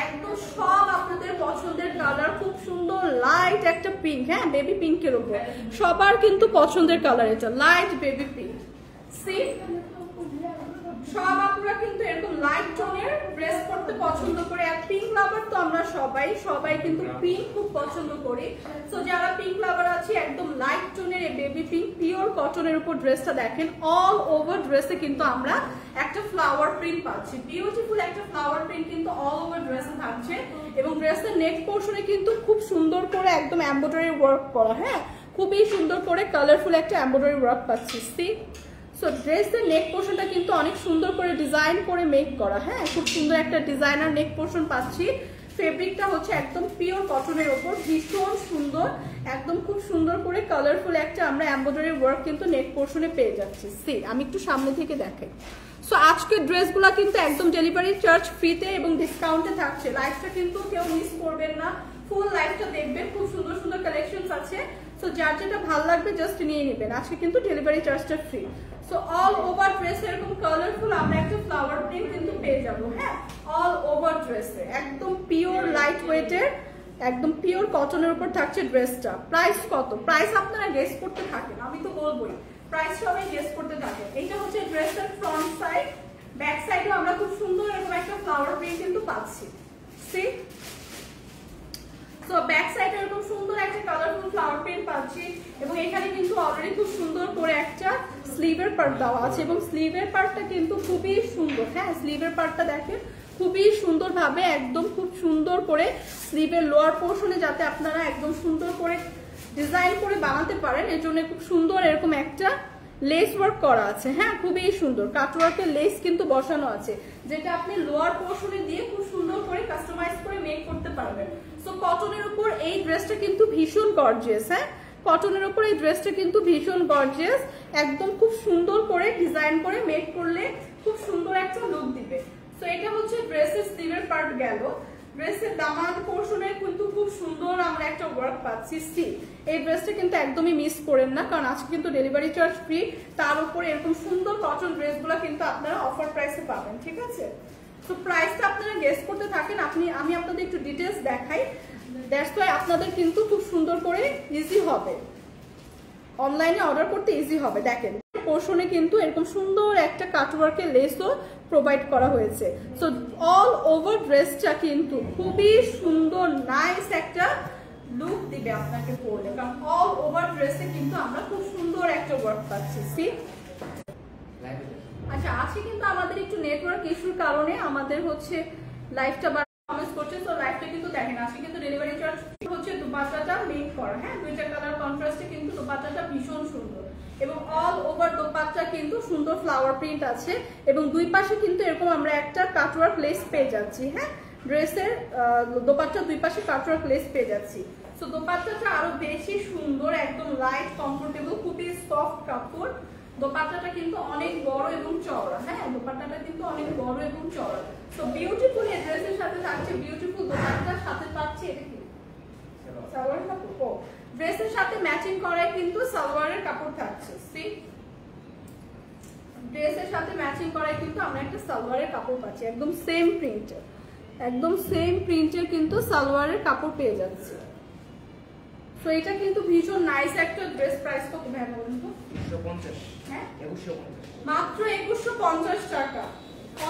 একদম সব আপনাদের পছন্দের কালার, খুব সুন্দর লাইট একটা পিঙ্ক, হ্যাঁ বেবি পিঙ্কের উপর সবার কিন্তু পছন্দের কালার এটা লাইট বেবি পিঙ্ক। সি সব আপুরা কিন্তু এরকম লাইট টোনের ড্রেস পরতে পছন্দ করে, আর পিঙ্ক লাভার তো আমরা সবাই কিন্তু পিঙ্ক খুব পছন্দ করি। সো যারা পিঙ্ক লাভার আছে একদম লাইট টোনের এই বেবি পিঙ্ক পিওর কটনের উপর ড্রেসটা দেখেন, অল ওভার ড্রেসে কিন্তু আমরা একটা ফ্লাওয়ার প্রিন্ট পাচ্ছি, বিউটিফুল একটা ফ্লাওয়ার প্রিন্ট কিন্তু অল ওভার ড্রেসে থাকছে এবং ড্রেসের নেক পোর্শনে কিন্তু খুব সুন্দর করে একদম এমব্রয়ডারি ওয়ার্ক করা, হ্যাঁ খুবই সুন্দর করে কালারফুল একটা এমব্রয়ডারি ওয়ার্ক পাচ্ছি। সি সো ড্রেসের নেক পোর্শনটা কিন্তু অনেক সুন্দর করে ডিজাইন করে মেক করা, হ্যাঁ খুব সুন্দর একটা ডিজাইনার নেক পোর্শন পাচ্ছি। ফেব্রিকটা হচ্ছে একদম পিওর কটনের ওপর, ভীষণ সুন্দর, একদম খুব সুন্দর করে কালারফুল একটা আমরা এমব্রয়ডারি ওয়ার্ক কিন্তু নেক পোর্শনে পেয়ে যাচ্ছি। সি আমি একটু সামনে থেকে দেখাই। সো আজকের ড্রেসগুলো কিন্তু একদম ডেলিভারি চার্জ ফ্রিতে এবং ডিসকাউন্টে থাকছে। লাইফটা কিন্তু কেউ মিস করবেন না, ফুল লাইফটা দেখবেন, খুব সুন্দর সুন্দর কালেকশনস আছে। সো যার যেটা ভালো লাগবে জাস্ট নিয়ে নেবেন, আজকে কিন্তু ডেলিভারি চার্জটা ফ্রি। সো অল ওভার ড্রেসে এরকম কালারফুল আমরা একটা ফ্লাওয়ার প্রিন্ট কিন্তু পেয়ে যাবো, হ্যাঁ অল ওভার ড্রেসে একদম পিওর লাইট ওয়েটের একদম পিওর কটনের উপর থাকছে ড্রেসটা। প্রাইস কত? প্রাইস আপনারা গেস করতে থাকেন, আমি তো বলবোই প্রাইস সবাই গেস করতে থাকেন। এইটা হচ্ছে ড্রেসের ফ্রন্ট সাইড, ব্যাক সাইডেও আমরা খুব সুন্দর এরকম একটা ফ্লাওয়ার প্রিন্ট কিন্তু পাচ্ছি। সি সো ব্যাক সাইডে এরকম সুন্দর একটা কালারফুল ফ্লাওয়ার প্রিন্ট পাচ্ছি এবং এখানে কিন্তু অলরেডি খুব সুন্দর করে একটা স্লিভের পার্ট দেওয়া আছে এবং স্লিভের পার্টটা কিন্তু খুবই সুন্দর, হ্যাঁ স্লিভের পার্টটা দেখেন খুবই সুন্দরভাবে একদম খুব সুন্দর করে স্লিভের লোয়ার পোর্শনে যাতে আপনারা একদম সুন্দর করে ডিজাইন করে বানাতে পারেন, এর জন্য খুব সুন্দর এরকম একটা লেস ওয়ার্ক করা আছে, হ্যাঁ খুবই সুন্দর কাটওয়ার্কের লেস কিন্তু বসানো আছে, যেটা আপনি লোয়ার পোর্শনে দিয়ে খুব সুন্দর করে কাস্টমাইজ করে মেক করতে পারবেন। সো কটনের উপর এই ড্রেসটা কিন্তু ভীষণ গর্জিয়াস, হ্যাঁ কটনের উপর এই ড্রেসটা কিন্তু ভীষণ গর্জিয়াস, একদম খুব সুন্দর করে ডিজাইন করে মেক করলে খুব সুন্দর একটা লুক দিবে। সো এটা হচ্ছে ড্রেসের স্লিভের পার্ট গেল। ড্রেসের দামান পোর্শনে কিন্তু খুব সুন্দর আমরা একটা ওয়ার্ক পাচ্ছি। সি এই ড্রেসটা কিন্তু একদমই মিস করেন না, কারণ আজকে কিন্তু ডেলিভারি চার্জ ফ্রি, তার উপরে এরকম সুন্দর কটন ড্রেসগুলো কিন্তু আপনারা অফার প্রাইসে পাবেন, ঠিক আছে। তো প্রাইসটা আপনারা গেস করতে থাকেন, আমি আপনাদের একটু ডিটেলস দেখাই, দ্যাটস ওয়াই আপনাদের কিন্তু খুব সুন্দর করে ইজি হবে, অনলাইনে অর্ডার করতে ইজি হবে। দেখেন পোর্শনে কিন্তু এরকম সুন্দর একটা কাটওয়ার্কের লেসও প্রোভাইড করা হয়েছে। সো অল ওভার ড্রেসটা কিন্তু খুবই সুন্দর নাইস একটা লুক দিবে আপনাকে পরলে, কারণ অল ওভার ড্রেসে কিন্তু আমরা খুব সুন্দর একটা ওয়ার্ক পাচ্ছি। সি আচ্ছা আজকে কিন্তু আমাদের একটু নেটওয়ার্ক ইস্যুর কারণে আমাদের হচ্ছে লাইভটা কমেন্টস করছে। তো লাইভটা কিন্তু দেখেন আজকে কিন্তু ডেলিভারি চার্জ হচ্ছে দোপাট্টাটা মেক করা, হ্যাঁ দুইটা কালার কন্ট্রাস্টে কিন্তু দোপাট্টাটা ভীষণ সুন্দর এবং অল ওভার দোপাট্টা কিন্তু সুন্দর ফ্লাওয়ার প্রিন্ট আছে এবং দুই পাশে কিন্তু এরকম আমরা একটা কাটওয়ার্ক লেস পেয়ে যাচ্ছি। হ্যাঁ ড্রেসের দোপাট্টা দুই পাশে কাটওয়ার্ক লেস পেয়ে যাচ্ছি। তো দোপাট্টাটা আরো বেশি সুন্দর, একদম লাইট কমফোর্টেবল, খুবই সফট কাপড়। দোপাট্টাটা কিন্তু অনেক বড় এবং চওড়া, হ্যাঁ দোপাট্টাটা কিন্তু অনেক বড় এবং চওড়া। তো বিউটিফুল এই ড্রেসের সাথে থাকছে বিউটিফুল দোপাট্টার সাথে পাচ্ছি এটা কি সালোয়ার কাপড়। ও ড্রেসের সাথে ম্যাচিং করায় কিন্তু সালোয়ারের কাপড় থাকছে। সি ড্রেসের সাথে ম্যাচিং করায় কিন্তু আমরা একটা সালোয়ারের কাপড় পাচ্ছি, একদম সেম প্রিন্টের, একদম সেম প্রিন্টের কিন্তু সালোয়ারের কাপড় পেয়ে যাচ্ছে। তো এটা কিন্তু ভীষণ নাইস একটা ড্রেস। প্রাইস কত ভাই বলুন তো? 2150। হ্যাঁ 2150 মাত্র 2150 টাকা,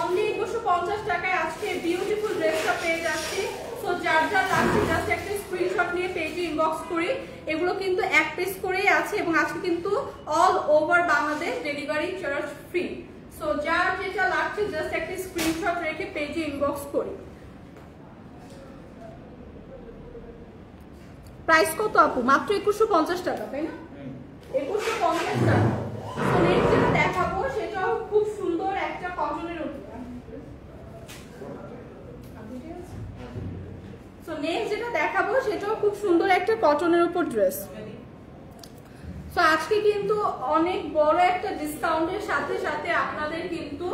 অনলি 2150 টাকায় আজকে বিউটিফুল ড্রেসটা পেয়ে যাচ্ছি। সো যার যার লাগছে জাস্ট একটা স্ক্রিনশট নিয়ে পেজে ইনবক্স করি। এগুলো কিন্তু এক পিস করেই আছে এবং আজকে কিন্তু all over Bangladesh delivery charge free. So যার যেটা লাগছে জাস্ট একটা স্ক্রিনশট রেখে পেজে ইনবক্স করি। প্রাইস কত আপু? মাত্র 2150 টাকা, তাই না? 2150 টাকা। তো নেক্সট যেটা দেখাবো সেটাও খুব সুন্দর একটা কটনের উপর। সো নেক্সট যেটা দেখাবো সেটাও খুব সুন্দর একটা কটনের উপর ড্রেস। সো আজকে কিন্তু অনেক বড় একটা ডিসকাউন্টের সাথে সাথে আপনাদের কিন্তু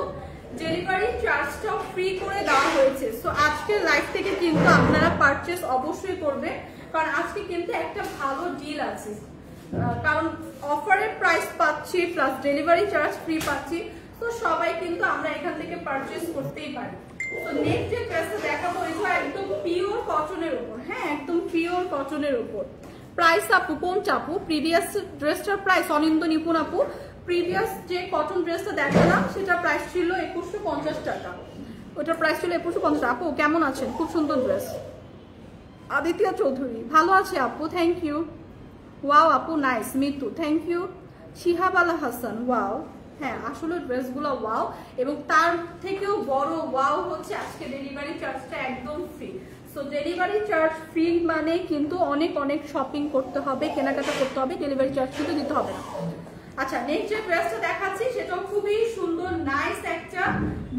ডেলিভারি চার্জটাও ফ্রি করে দেওয়া হয়েছে। সো আজকের লাইভ থেকে কিন্তু আপনারা পারচেজ অবশ্যই করবেন, কারণ আজকে কিন্তু একটা ভালো ডিল আছে, কারণ অফারের প্রাইস পাচ্ছি প্লাস ডেলিভারি চার্জ ফ্রি পাচ্ছি। তো সবাই কিন্তু আমরা এখান থেকে পারচেজ করতেই পারি। তো নেক্সট যে ড্রেসটা দেখাবো এটা একদম পিওর কটনের উপর, হ্যাঁ একদম পিওর কটনের উপর। প্রাইস আপু কোন চাপু? প্রিভিয়াস ড্রেসটার প্রাইস অনিন্দ নিপুণ আপু, প্রিভিয়াস যে কটন ড্রেসটা দেখালাম সেটা প্রাইস ছিল 2150 টাকা, ওটার প্রাইস ছিল 2150 টাকা। আপু কেমন আছেন? খুব সুন্দর ড্রেস। আদিত্য চৌধুরী ভালো আছে আপু, থ্যাংক ইউ। ওয়াও আপু nice, Mitu thank you. Shihab Al Hasan wow, হ্যাঁ আসলে ড্রেসগুলো ওয়াও এবং তার থেকেও বড় ওয়াও হচ্ছে আজকে ডেলিভারি চার্জটা একদম free. So delivery charge free মানে কিন্তু অনেক অনেক শপিং করতে হবে, কেনাকাটা করতে হবে, ডেলিভারি চার্জ কিন্তু দিতে হবে না। আচ্ছা নেক্সট যে ড্রেসটা দেখাচ্ছি সেটাও খুবই সুন্দর নাইস একটা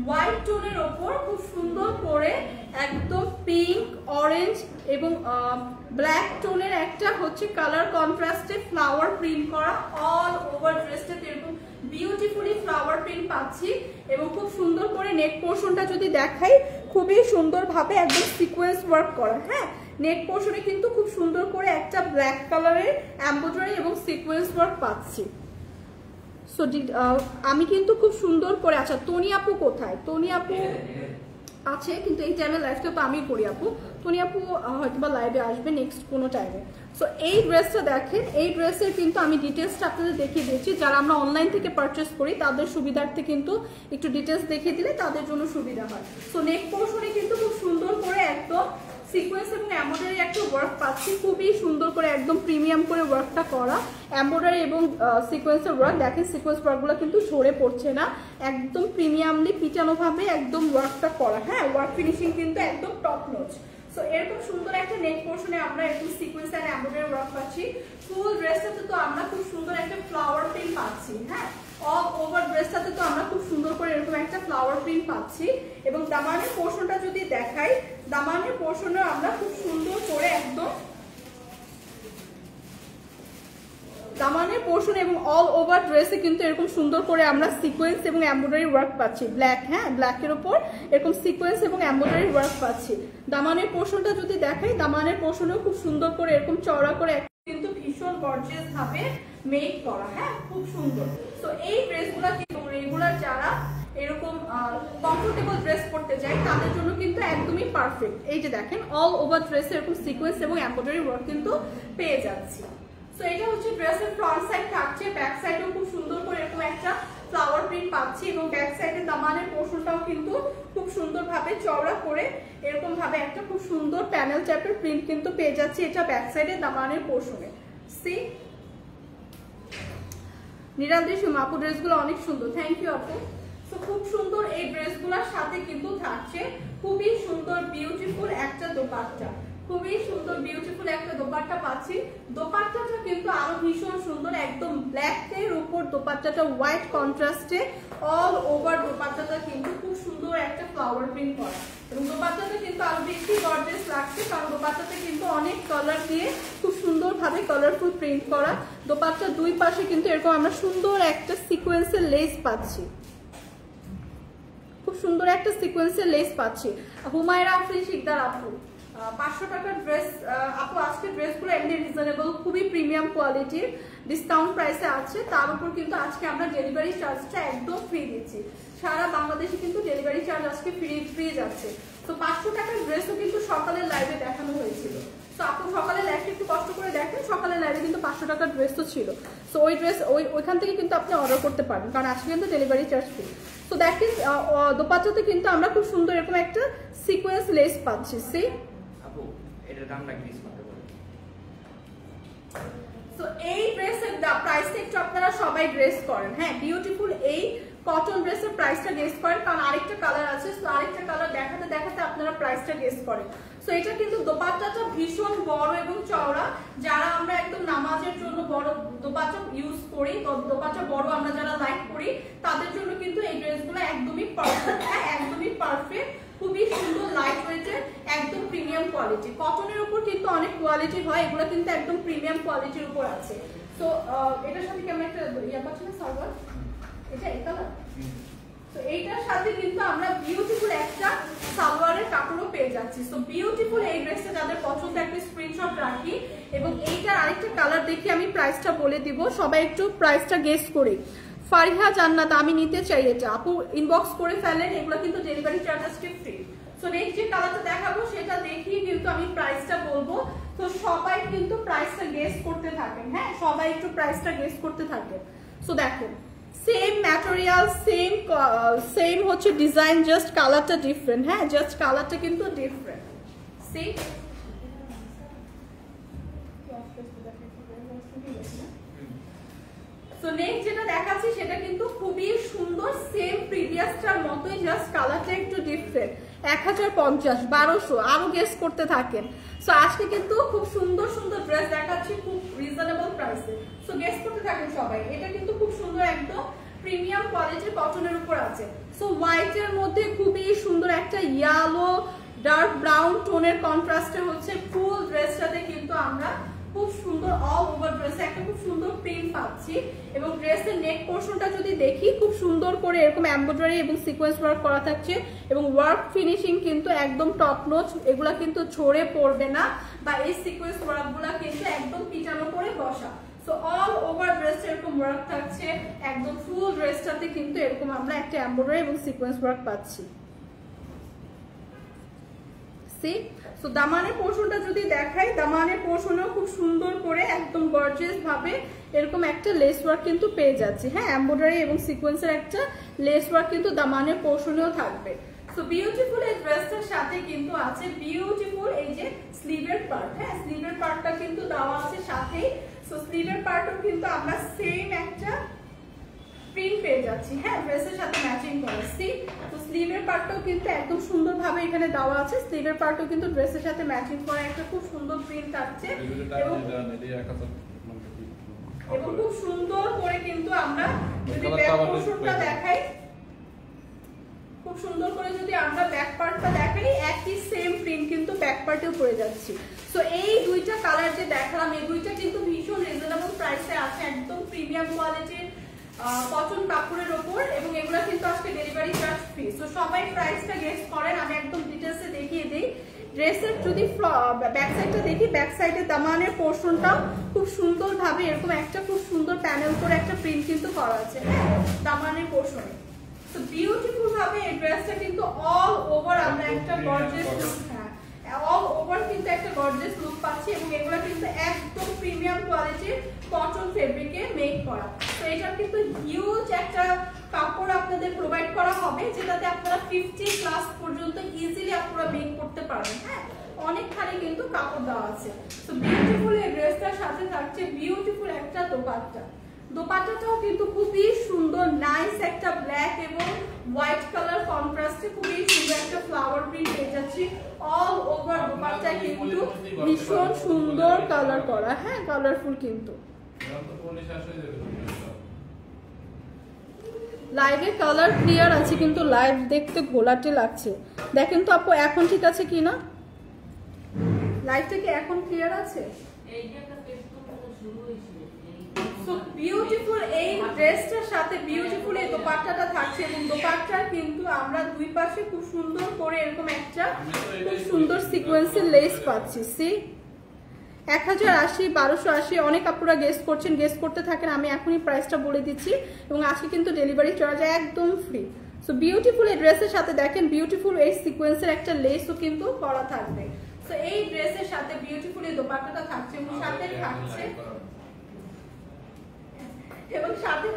হোয়াইট টোনের ওপর খুব সুন্দর করে একদম পিঙ্ক অরেঞ্জ এবং ব্ল্যাক টোনের একটা হচ্ছে কালার কন্ট্রাস্টে ফ্লাওয়ার প্রিন্ট করা অল ওভার ড্রেসটাতে এরকম বিউটিফুলি ফ্লাওয়ার প্রিন্ট পাচ্ছি এবং খুব সুন্দর করে নেক পোর্শনটা যদি দেখাই খুবই সুন্দরভাবে একদম সিকোয়েন্স ওয়ার্ক করা। হ্যাঁ নেক পোর্শনে কিন্তু খুব সুন্দর করে একটা ব্ল্যাক কালারের এমব্রয়ডারি এবং সিকোয়েন্স ওয়ার্ক পাচ্ছি। সো আমি কিন্তু খুব সুন্দর করে, আচ্ছা টনি আপু কোথায়? টনি আপু আছে কিন্তু এই টাইমে লাইভটা তো আমি করি আপু, টনি আপু হয়তো বা লাইভে আসবে নেক্সট কোনো টাইমে। সো এই ড্রেসটা দেখেন, এই ড্রেসের কিন্তু আমি ডিটেলসটা আপনাদের দেখিয়ে দিয়েছি। যারা আমরা অনলাইন থেকে পারচেস করি তাদের সুবিধার্থে কিন্তু একটু ডিটেলস দেখিয়ে দিলে তাদের জন্য সুবিধা হয়। সো নেক পোর্শনে কিন্তু খুব সুন্দর করে একদম সিকোয়েন্স এবং এমব্রয়ডারি একটা ওয়ার্ক পাচ্ছি, খুবই সুন্দর করে একদম প্রিমিয়াম করে ওয়ার্কটা করা এমব্রয়ডারি এবং সিকোয়েন্সের ওয়ার্ক। দেখেন সিকোয়েন্স ওয়ার্কগুলো কিন্তু ঝরে পড়ছে না, একদম প্রিমিয়ামলি পিটানোভাবে একদম ওয়ার্কটা করা। হ্যাঁ ওয়ার্ক ফিনিশিং কিন্তু একদম টপ নচ। সো এরকম সুন্দর একটা নেক পোর্শনে আমরা এরকম সিকোয়েন্স আর এমব্রয়ডারি ওয়ার্ক পাচ্ছি। ফুল ড্রেসটাতে তো আমরা খুব সুন্দর একটা ফ্লাওয়ার প্রিন্ট পাচ্ছি। হ্যাঁ অল ওভার ড্রেসটাতে তো আমরা খুব সুন্দর করে এরকম একটা ফ্লাওয়ার প্রিন্ট পাচ্ছি এবং দামানের পোর্শনটা যদি দেখাই, দামানের পোর্শনে আমরা খুব সুন্দর করে একদম দামানের পোর্শন এবং অল ওভার ড্রেসে কিন্তু এরকম সুন্দর করে আমরা সিকোয়েন্স এবং এমব্রয়ডারি ওয়ার্ক পাচ্ছি। ব্ল্যাক, হ্যাঁ ব্ল্যাকের উপর এরকম সিকোয়েন্স এবং এমব্রয়ডারি ওয়ার্ক পাচ্ছি। দামানের পোর্শনটা যদি দেখাই, দামানের পোর্শনেও খুব সুন্দর করে এরকম চওড়া করে কিন্তু ভীষণ গর্জিয়াস ভাবে মেক করা। হ্যাঁ খুব সুন্দর। তো এই ড্রেসগুলো কিন্তু রেগুলার যারা এরকম কমফোর্টেবল ড্রেস পরতে চাই তাদের জন্য কিন্তু একদমই পারফেক্ট। এই যে দেখেন অল ওভার ড্রেসে এরকম সিকোয়েন্স এবং এমব্রয়ডারি ওয়ার্ক কিন্তু পেয়ে যাচ্ছি। তো এটা হচ্ছে ড্রেসের ফ্রন্ট সাইড থাকছে, ব্যাক সাইডেও খুব সুন্দর করে এরকম একটা ফ্লাওয়ার প্রিন্ট পাচ্ছি এবং ব্যাক সাইডের দামানের পোর্শনটাও কিন্তু খুব সুন্দরভাবে চওড়া করে এরকম ভাবে একটা খুব সুন্দর প্যানেল টাইপের প্রিন্ট কিন্তু পেয়ে যাচ্ছি এটা ব্যাক সাইডের দামানের পোর্শনে। সি নিরান্দ্রিস আপু ড্রেসগুলো অনেক সুন্দর, থ্যাংক ইউ আপু। তো খুব সুন্দর এই ড্রেসগুলোর সাথে কিন্তু থাকছে খুবই সুন্দর বিউটিফুল একটা দোপাট্টা, খুবই সুন্দর বিউটিফুল একটা দোপাট্টা পাচ্ছি। দোপাট্টাটা কিন্তু আরো ভীষণ সুন্দর, একদম ব্ল্যাক এর উপর দোপাট্টাটা হোয়াইট কন্ট্রাস্টে অল ওভার দোপাট্টাটা কিন্তু খুব সুন্দর একটা ফ্লাওয়ার প্রিন্ট করা, এবং দোপাট্টাটা কিন্তু আরো বেশি গর্জিয়াস লাগছে কারণ দোপাট্টাতে কিন্তু অনেক কালার দিয়ে খুব সুন্দরভাবে কালারফুল প্রিন্ট করা। দোপাট্টার দুই পাশে কিন্তু এরকম আমরা সুন্দর একটা সিকোয়েন্সের লেস পাচ্ছি, খুব সুন্দর একটা সিকোয়েন্সের লেস পাচ্ছি। হুমায়রা আফরিন শিকদার আপু 500 টাকার ড্রেস। আপু আজকে ড্রেসগুলো এমনি রিজনেবল, খুবই প্রিমিয়াম কোয়ালিটির, ডিসকাউন্ট প্রাইসে আছে। তার উপর কিন্তু আজকে আমরা ডেলিভারি চার্জটা একদম ফ্রি দিচ্ছি, সারা বাংলাদেশে কিন্তু ডেলিভারি চার্জ আজকে ফ্রি যাচ্ছে। তো 500 টাকার ড্রেসও কিন্তু সকালের লাইভে দেখানো হয়েছিল। তো আপু সকালে লাইভটা একটু কষ্ট করে দেখেন, সকালের লাইভে কিন্তু 500 টাকার ড্রেস তো ছিল। তো ওই ড্রেস ওইখান থেকে কিন্তু আপনি অর্ডার করতে পারেন কারণ আজকে কিন্তু ডেলিভারি চার্জ ফ্রি। তো দেখেন দোপাট্টাতে কিন্তু আমরা খুব সুন্দর এরকম একটা সিকোয়েন্স লেস পাচ্ছি। সি আপু এটার দামটা কি করতে বলেন? তো এই ড্রেসের প্রাইসটা একটু আপনারা সবাই ড্রেস করেন, হ্যাঁ বিউটিফুল এই কটন ড্রেসের প্রাইসটা গেস করেন কারণ আরেকটা কালার আছে। তো আরেকটা কালার দেখাতে দেখাতে আপনারা প্রাইসটা গেস করেন। তো এটা কিন্তু দোপাট্টাটা ভীষণ বড় এবং চওড়া, যারা আমরা একদম নামাজের জন্য বড় দোপাট্টা ইউজ করি, দোপাট্টা বড় আমরা যারা লাইক করি তাদের জন্য কিন্তু এই ড্রেসগুলো একদমই পারফেক্ট, হ্যাঁ একদমই পারফেক্ট, খুবই সুন্দর লাইট ওয়েটের, একদম প্রিমিয়াম কোয়ালিটি। কটনের উপর কিন্তু অনেক কোয়ালিটি হয়, এগুলো কিন্তু একদম প্রিমিয়াম কোয়ালিটির উপর আছে। তো এটার সাথে কেমন একটা ইয়া পাচ্ছি না সার্ভার, এটা এই কালার। তো এইটার সাথে কিন্তু আমরা বিউটিফুল একটা সালোয়ারের কাপড়ও পেয়ে যাচ্ছি। তো বিউটিফুল এই ড্রেসটা যাদের পছন্দ একটা স্ক্রিনশট রাখি, এবং এইটার আরেকটা কালার দেখি আমি প্রাইসটা বলে দিব, সবাই একটু প্রাইসটা গেস করি। ফারিহা জান্নাত আমি নিতে চাই এটা, আপু ইনবক্স করে ফেলেন, এগুলো কিন্তু ডেলিভারি চার্জ আজকে ফ্রি। সো নেক্সট যে কালারটা দেখাবো সেটা দেখিয়ে কিন্তু আমি প্রাইসটা বলবো। তো সবাই কিন্তু প্রাইসটা গেস করতে থাকেন, হ্যাঁ সবাই একটু প্রাইসটা গেস করতে থাকেন। সো দেখেন সেম ম্যাটেরিয়াল সেম হচ্ছে ডিজাইন, জাস্ট কালারটা ডিফারেন্ট, হ্যাঁ জাস্ট কালারটা কিন্তু ডিফারেন্ট। সি সো নেক্সট যেটা দেখাচ্ছি সেটা কিন্তু খুবই সুন্দর, সেম প্রিভিয়াসটার মতোই, জাস্ট কালারটা একটু ডিফারেন্ট। 1050 1200 আরো গেস করতে থাকেন। সো আজকে কিন্তু খুব সুন্দর সুন্দর ড্রেস দেখাচ্ছি খুব রিজনেবল প্রাইসে। সো গেস করতে থাকেন সবাই। এটা কিন্তু খুব সুন্দর একদম প্রিমিয়াম কোয়ালিটির কটনের উপর আছে। সো হোয়াইটের মধ্যে খুবই সুন্দর একটা ইয়েলো ডার্ক ব্রাউন টোনের কন্ট্রাস্টে হচ্ছে ফুল ড্রেসটাতে কিন্তু আমরা খুব সুন্দর অল ওভার ড্রেসে একটা খুব সুন্দর প্রিন্ট পাচ্ছি, এবং ড্রেসের নেক পোর্শনটা যদি দেখি খুব সুন্দর করে এরকম এমব্রয়ডারি এবং সিকোয়েন্স ওয়ার্ক করা থাকছে, এবং ওয়ার্ক ফিনিশিং কিন্তু একদম টপ নচ, এগুলা কিন্তু ছড়ে পড়বে না, বা এই সিকোয়েন্স ওয়ার্কগুলা কিন্তু একদম পিটানো করে বসা। সো অল ওভার ড্রেসটা এরকম ওয়ার্ক থাকছে, একদম ফুল ড্রেসটাতে কিন্তু এরকম আমরা একটা এমব্রয়ডারি এবং সিকোয়েন্স ওয়ার্ক পাচ্ছি। সি সো দামানের পোর্শনটা যদি দেখাই, দামানের পোর্শনেও খুব সুন্দর করে একদম গর্জিয়াস ভাবে এরকম একটা লেস ওয়ার্ক কিন্তু পেয়ে যাচ্ছে, হ্যাঁ এমব্রয়ডারি এবং সিকোয়েন্সের একটা লেস ওয়ার্ক কিন্তু দামানের পোর্শনেও থাকবে। সো বিউটিফুল এই ড্রেসটার সাথে কিন্তু আছে বিউটিফুল এই যে স্লিভের পার্ট, হ্যাঁ স্লিভের পার্টটা কিন্তু দেওয়া আছে সাথেই। সো স্লিভের পার্টও কিন্তু আমরা সেম একটা প্রিন্ট পেয়ে যাচ্ছি, হ্যাঁ ড্রেসের সাথে ম্যাচিং করা। সি তো স্লিভের পার্টটাও কিন্তু একদম সুন্দরভাবে এখানে দেওয়া আছে, স্লিভের পার্টও কিন্তু ড্রেসের সাথে ম্যাচিং করা একটা খুব সুন্দর প্রিন্ট আছে, এবং খুব সুন্দর করে কিন্তু আমরা যদি ব্যাক পোর্শনটা দেখাই, খুব সুন্দর করে যদি আমরা ব্যাক পার্টটা দেখাই একই সেম প্রিন্ট কিন্তু ব্যাক পার্টেও পড়ে যাচ্ছি। সো এই দুইটা কালার যে দেখালাম এই দুইটা কিন্তু ভীষণ রিজনেবল প্রাইসে আছে, একদম প্রিমিয়াম কোয়ালিটির কটন কাপড়ের ওপর, এবং এগুলো কিন্তু আজকে ডেলিভারি চার্জ ফ্রি। সো সবাই প্রাইসটা গেস করেন, আমি একদম ডিটেইলসে দেখিয়ে দিই। ড্রেসের যদি ব্যাক সাইডটা দেখি, ব্যাক সাইডে দামানের পোর্শনটা খুব সুন্দরভাবে এরকম একটা খুব সুন্দর প্যানেল করে একটা প্রিন্ট কিন্তু করা আছে দামানের পোর্শনে। তো বিউটিফুল ভাবে এই ড্রেসটা কিন্তু অল ওভার আমরা একটা গর্জিয়াস লুক, অল ওভার কিন্তু একটা গর্জিয়াস লুক পাচ্ছি, এবং এগুলো কিন্তু একদম প্রিমিয়াম কোয়ালিটির কটন ফেব্রিকে মেক করা। তো এটা কিন্তু হিউজ একটা কাপড় আপনাদের প্রোভাইড করা হবে, যেটাতে আপনারা 50+ পর্যন্ত ইজিলি আপনারা মেক করতে পারবেন, হ্যাঁ অনেকখানি কিন্তু কাপড় দেওয়া আছে। তো বিউটিফুল এই ড্রেসটার সাথে থাকছে বিউটিফুল একটা দোপাট্টা, দোপাট্টাটাও কিন্তু খুবই সুন্দর, নাইস একটা ব্ল্যাক এবং হোয়াইট কালার কন্ট্রাস্টে খুবই সুন্দর একটা ফ্লাওয়ার প্রিন্ট পেয়ে যাচ্ছি। অল ওভার দোপাট্টা কিন্তু ভীষণ সুন্দর কালার করা, হ্যাঁ কালারফুল কিন্তু। লাইভে কালার ক্লিয়ার আছে কিন্তু লাইভ দেখতে ঘোলাটে লাগছে। দেখেন তো আপু এখন ঠিক আছে কি না, লাইভটা কি এখন ক্লিয়ার আছে? সো বিউটিফুল এই ড্রেসটার সাথে বিউটিফুল এই দোপাট্টাটা থাকছে এবং দোপাট্টার কিন্তু আমরা দুই পাশে খুব সুন্দর করে এরকম একটা খুব সুন্দর সিকোয়েন্সের লেস পাচ্ছি। সি 1080, 1280 অনেক আপুরা গেস করছেন, গেস করতে থাকেন, আমি এখনই প্রাইসটা বলে দিচ্ছি এবং আজকে কিন্তু ডেলিভারি চার্জ একদম ফ্রি। সো বিউটিফুল এই ড্রেসের সাথে দেখেন বিউটিফুল এই সিকোয়েন্সের একটা লেসও কিন্তু করা থাকবে। সো এই ড্রেসের সাথে বিউটিফুল এই দোপাট্টাটা থাকছে এবং সাথে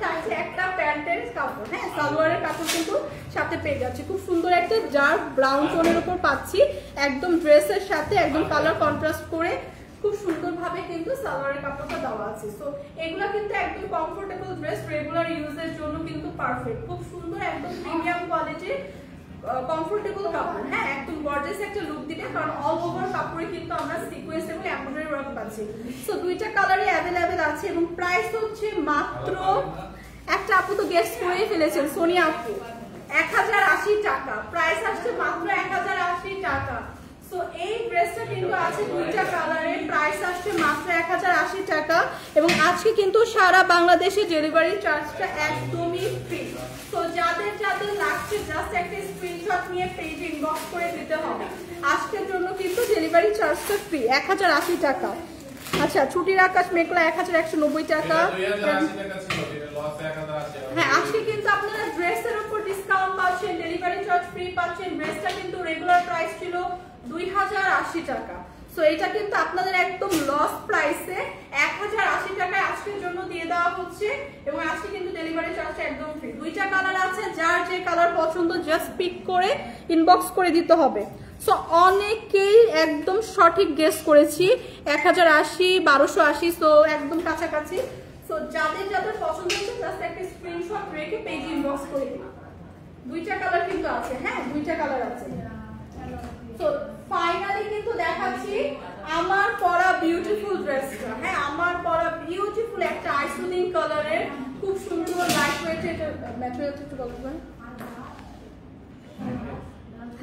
থাকছে একটা প্যান্টের কাপড়, হ্যাঁ সালোয়ারের কাপড় কিন্তু সাথে পেয়ে যাচ্ছে। খুব সুন্দর একটা ডার্ক ব্রাউন টোনের উপর পাচ্ছি, একদম ড্রেসের সাথে একদম কালার কন্ট্রাস্ট করে খুব সুন্দরভাবে কিন্তু সালোয়ারের কাপড়টা দেওয়া আছে। সো এগুলা কিন্তু একদম কমফোর্টেবল ড্রেস, রেগুলার ইউজের জন্য কিন্তু পারফেক্ট। খুব সুন্দর একদম প্রিমিয়াম কোয়ালিটির কমফোর্টেবল কাপড়, হ্যাঁ একদম গর্জিয়াস একটা লুক দিবে, কারণ অল ওভার কাপড়ে কিন্তু আমরা সিকোয়েন্স এবং এমব্রয়ডারি ওয়ার্ক পাচ্ছি। সো দুইটা কালারই অ্যাভেলেবেল আছে এবং প্রাইস হচ্ছে মাত্র, একটা আপু তো গেস করেই ফেলেছেন সোনিয়া আপু, 1080 টাকা। প্রাইস আসছে মাত্র 1080 টাকা। সো এই ড্রেসটা কিন্তু আছে দুইটা কালারের, প্রাইস আসছে মাত্র 1080 টাকা এবং আজকে কিন্তু সারা বাংলাদেশে ডেলিভারি চার্জটা একদমই ফ্রি। তো যাদের যাদের লাগছে জাস্ট একটা স্ক্রিনশট নিয়ে পেজে ইনবক্স করে দিতে হবে। আজকের জন্য কিন্তু ডেলিভারি চার্জটা ফ্রি, 1080 টাকা। আচ্ছা ছুটির আকাশ মেঘলা 1190 টাকা। হ্যাঁ আজকে কিন্তু আপনারা ড্রেসের উপর ডিসকাউন্ট পাচ্ছেন, ডেলিভারি চার্জ ফ্রি পাচ্ছেন। ড্রেসটা কিন্তু রেগুলার প্রাইস ছিল 2080 টাকা। সো এটা কিন্তু আপনাদের একদম লস প্রাইসে 1080 টাকায় আজকের জন্য দিয়ে দেওয়া হচ্ছে এবং আজকে কিন্তু ডেলিভারি চার্জটা একদম ফ্রি। দুইটা কালার আছে, যার যে কালার পছন্দ জাস্ট পিক করে ইনবক্স করে দিতে হবে। সো অনেকেই একদম সঠিক গেস করেছি, 1080, 1280, সো একদম কাছাকাছি। সো যাদের যাদের পছন্দ হচ্ছে জাস্ট একটা স্ক্রিনশট রেখে পেজে ইনবক্স করে দিন। দুইটা কালার কিন্তু আছে, হ্যাঁ দুইটা কালার আছে। সো ফাইনালি কিন্তু দেখাচ্ছি আমার পরা বিউটিফুল ড্রেসটা, হ্যাঁ আমার পরা বিউটিফুল একটা আইসুলিং কালারের খুব সুন্দর লাইট ওয়েটেড ম্যাটেরিয়াল একটু বলবেন।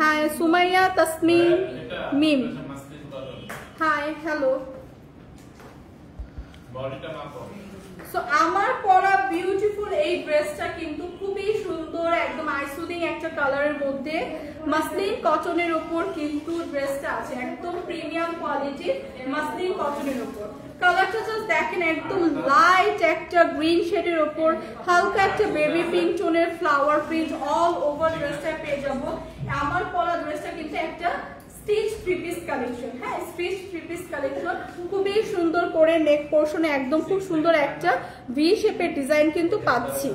হাই সুমাইয়া তাসমিন মিম, হাই হ্যালো। সো আমার পরা বিউটিফুল এই ড্রেসটা কিন্তু খুবই সুন্দর, একদম আইসুদিং একটা কালারের মধ্যে মাসলিন কটনের উপর কিন্তু ড্রেসটা আছে, একদম প্রিমিয়াম কোয়ালিটির মাসলিন কটনের উপর। কালারটা জাস্ট দেখেন, একদম লাইট একটা গ্রিন শেডের উপর হালকা একটা বেবি পিঙ্ক টোনের ফ্লাওয়ার প্রিন্ট অল ওভার ড্রেসটা পেয়ে যাবো। আমার পরা ড্রেসটা কিন্তু একটা স্টিচ থ্রি পিস কালেকশন, হ্যাঁ স্টিচ থ্রি পিস কালেকশন, খুবই সুন্দর করে নেক পোর্শনে একদম খুব সুন্দর একটা ভি শেপের ডিজাইন কিন্তু পাচ্ছি।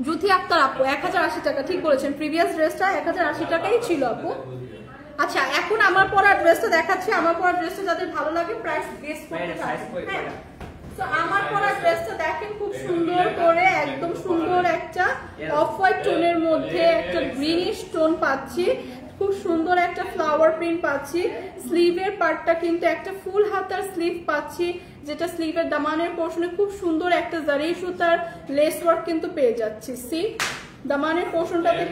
জুথি আক্তার আপু 1080 টাকা, ঠিক বলেছেন, প্রিভিয়াস ড্রেসটা 1080 টাকাই ছিল আপু। আচ্ছা এখন আমার পরা ড্রেসটা দেখাচ্ছি, আমার পরা ড্রেসটা যাদের ভালো লাগে প্রাইস গেস করতে পারেন। হ্যাঁ তো আমার পরা ড্রেসটা দেখেন খুব সুন্দর করে একদম সুন্দর একটা অফ হোয়াইট টোনের মধ্যে একটা গ্রিনিশ টোন পাচ্ছি, খুব সুন্দর একটা ফ্লাওয়ার প্রিন্ট পাচ্ছি। স্লিভের পার্টটা কিন্তু একটা ফুল হাতার স্লিভ পাচ্ছি, যেটা স্লিভের দামানের পোর্শনে খুব সুন্দর একটা জারি সুতার লেস ওয়ার্ক কিন্তু পেয়ে যাচ্ছি। সি দামানের পোর্শনটাতে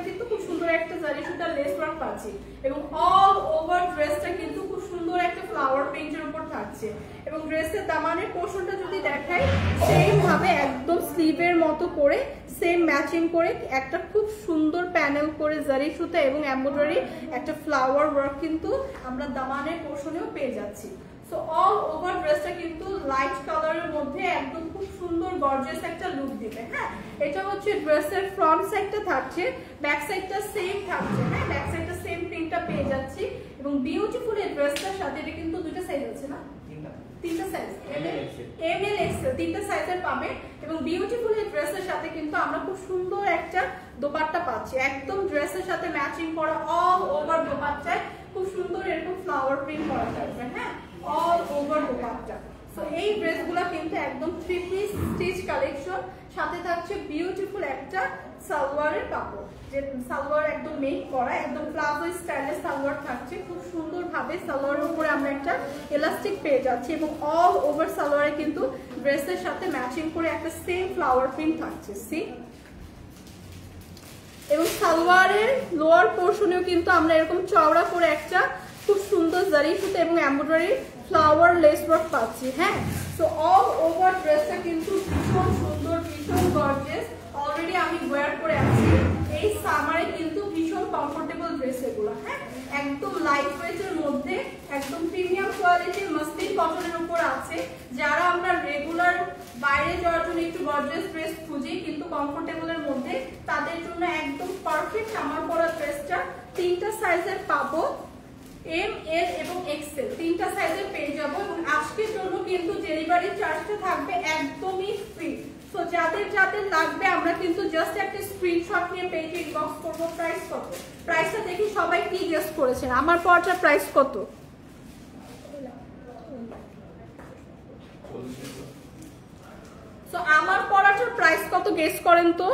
কিন্তু খুব সুন্দর একটা জারি সুতার লেস ওয়ার্ক পাচ্ছি এবং অল ওভার ড্রেসটা কিন্তু খুব সুন্দর একটা ফ্লাওয়ার প্রিন্টের উপর থাকছে এবং ড্রেসের দামানের পোর্শনটা যদি দেখাই সেম ভাবে একদম স্লিভের মতো করে সেম ম্যাচিং করে একটা খুব সুন্দর প্যানেল করে জারি সুতা এবং এমব্রয়ডারি একটা ফ্লাওয়ার ওয়ার্ক কিন্তু আমরা দামানের পোর্শনেও পেয়ে যাচ্ছি। সো অল ওভার ড্রেসটা কিন্তু লাইট কালারের মধ্যে একদম খুব সুন্দর গর্জিয়াস একটা লুক দিবে। হ্যাঁ এটা হচ্ছে ড্রেসের ফ্রন্ট সাইডটা থাকছে, ব্যাক সাইডটা সেম থাকছে, হ্যাঁ ব্যাক সাইডটা সেম প্রিন্টটা পেয়ে যাচ্ছি এবং বিউটিফুল এই ড্রেসটার সাথে এটা কিন্তু দুটো সাইজ আছে না, তিনটা সাইজ এম এল এক্সেল তিনটা সাইজের পাবে এবং বিউটিফুল এই ড্রেসের সাথে কিন্তু আমরা খুব সুন্দর একটা দোপাট্টা পাচ্ছি, একদম ড্রেসের সাথে ম্যাচিং করা অল ওভার দোপাট্টায় খুব সুন্দর এরকম ফ্লাওয়ার প্রিন্ট করা থাকবে। হ্যাঁ অল ওভার দোপাট্টা। সো এই ড্রেসগুলো কিন্তু একদম 3 পিস স্টিচ কালেকশন, সাথে থাকছে বিউটিফুল একটা সালোয়ারের কাপড়, যে সালোয়ার একদম মেক করা, একদম প্লাজো স্টাইলের সালোয়ার থাকছে। খুব সুন্দরভাবে সালোয়ারের উপরে আমরা একটা এলাস্টিক পেয়ে যাচ্ছি এবং অল ওভার সালোয়ারে কিন্তু ড্রেসের সাথে ম্যাচিং করে একটা সেম ফ্লাওয়ার প্রিন্ট থাকছে। সি এবং সালোয়ারের লোয়ার পোর্শনেও কিন্তু আমরা এরকম চওড়া করে একটা খুব সুন্দর জারি সুতো এবং এমব্রয়ডারি ফ্লাওয়ার লেস ওয়ার্ক পাচ্ছি। হ্যাঁ, সো অল ওভার ড্রেসটা কিন্তু ভীষণ সুন্দর, ভীষণ গর্জিয়াস। অলরেডি আমি ওয়্যার করে আছি। এই সামারে কিন্তু ভীষণ কমফোর্টেবল ড্রেস এগুলো। হ্যাঁ, একদম লাইট ওয়েটের মধ্যে একদম প্রিমিয়াম কোয়ালিটির মসলিন কটনের উপর আছে। যারা আমরা রেগুলার বাইরে যাওয়ার জন্য একটু গর্জিয়াস ড্রেস খুঁজি কিন্তু কমফোর্টেবলের মধ্যে, তাদের জন্য একদম পারফেক্ট আমার পরা ড্রেসটা। 3টা সাইজের পাবো, এম, এল এবং এক্সেল, 3টা সাইজের পেয়ে যাবো। এবং আজকের জন্য কিন্তু ডেলিভারি চার্জটা থাকবে একদমই ফ্রি। সো যাদের যাদের লাগবে আমরা কিন্তু জাস্ট একটা স্ক্রিনশট নিয়ে পেজে ইনবক্স করবো। প্রাইস কত? প্রাইসটা দেখি সবাই কি গেস করেছেন। আমার পরাটার প্রাইস কত? সো আমার পরাটার প্রাইস কত গেস করেন তো?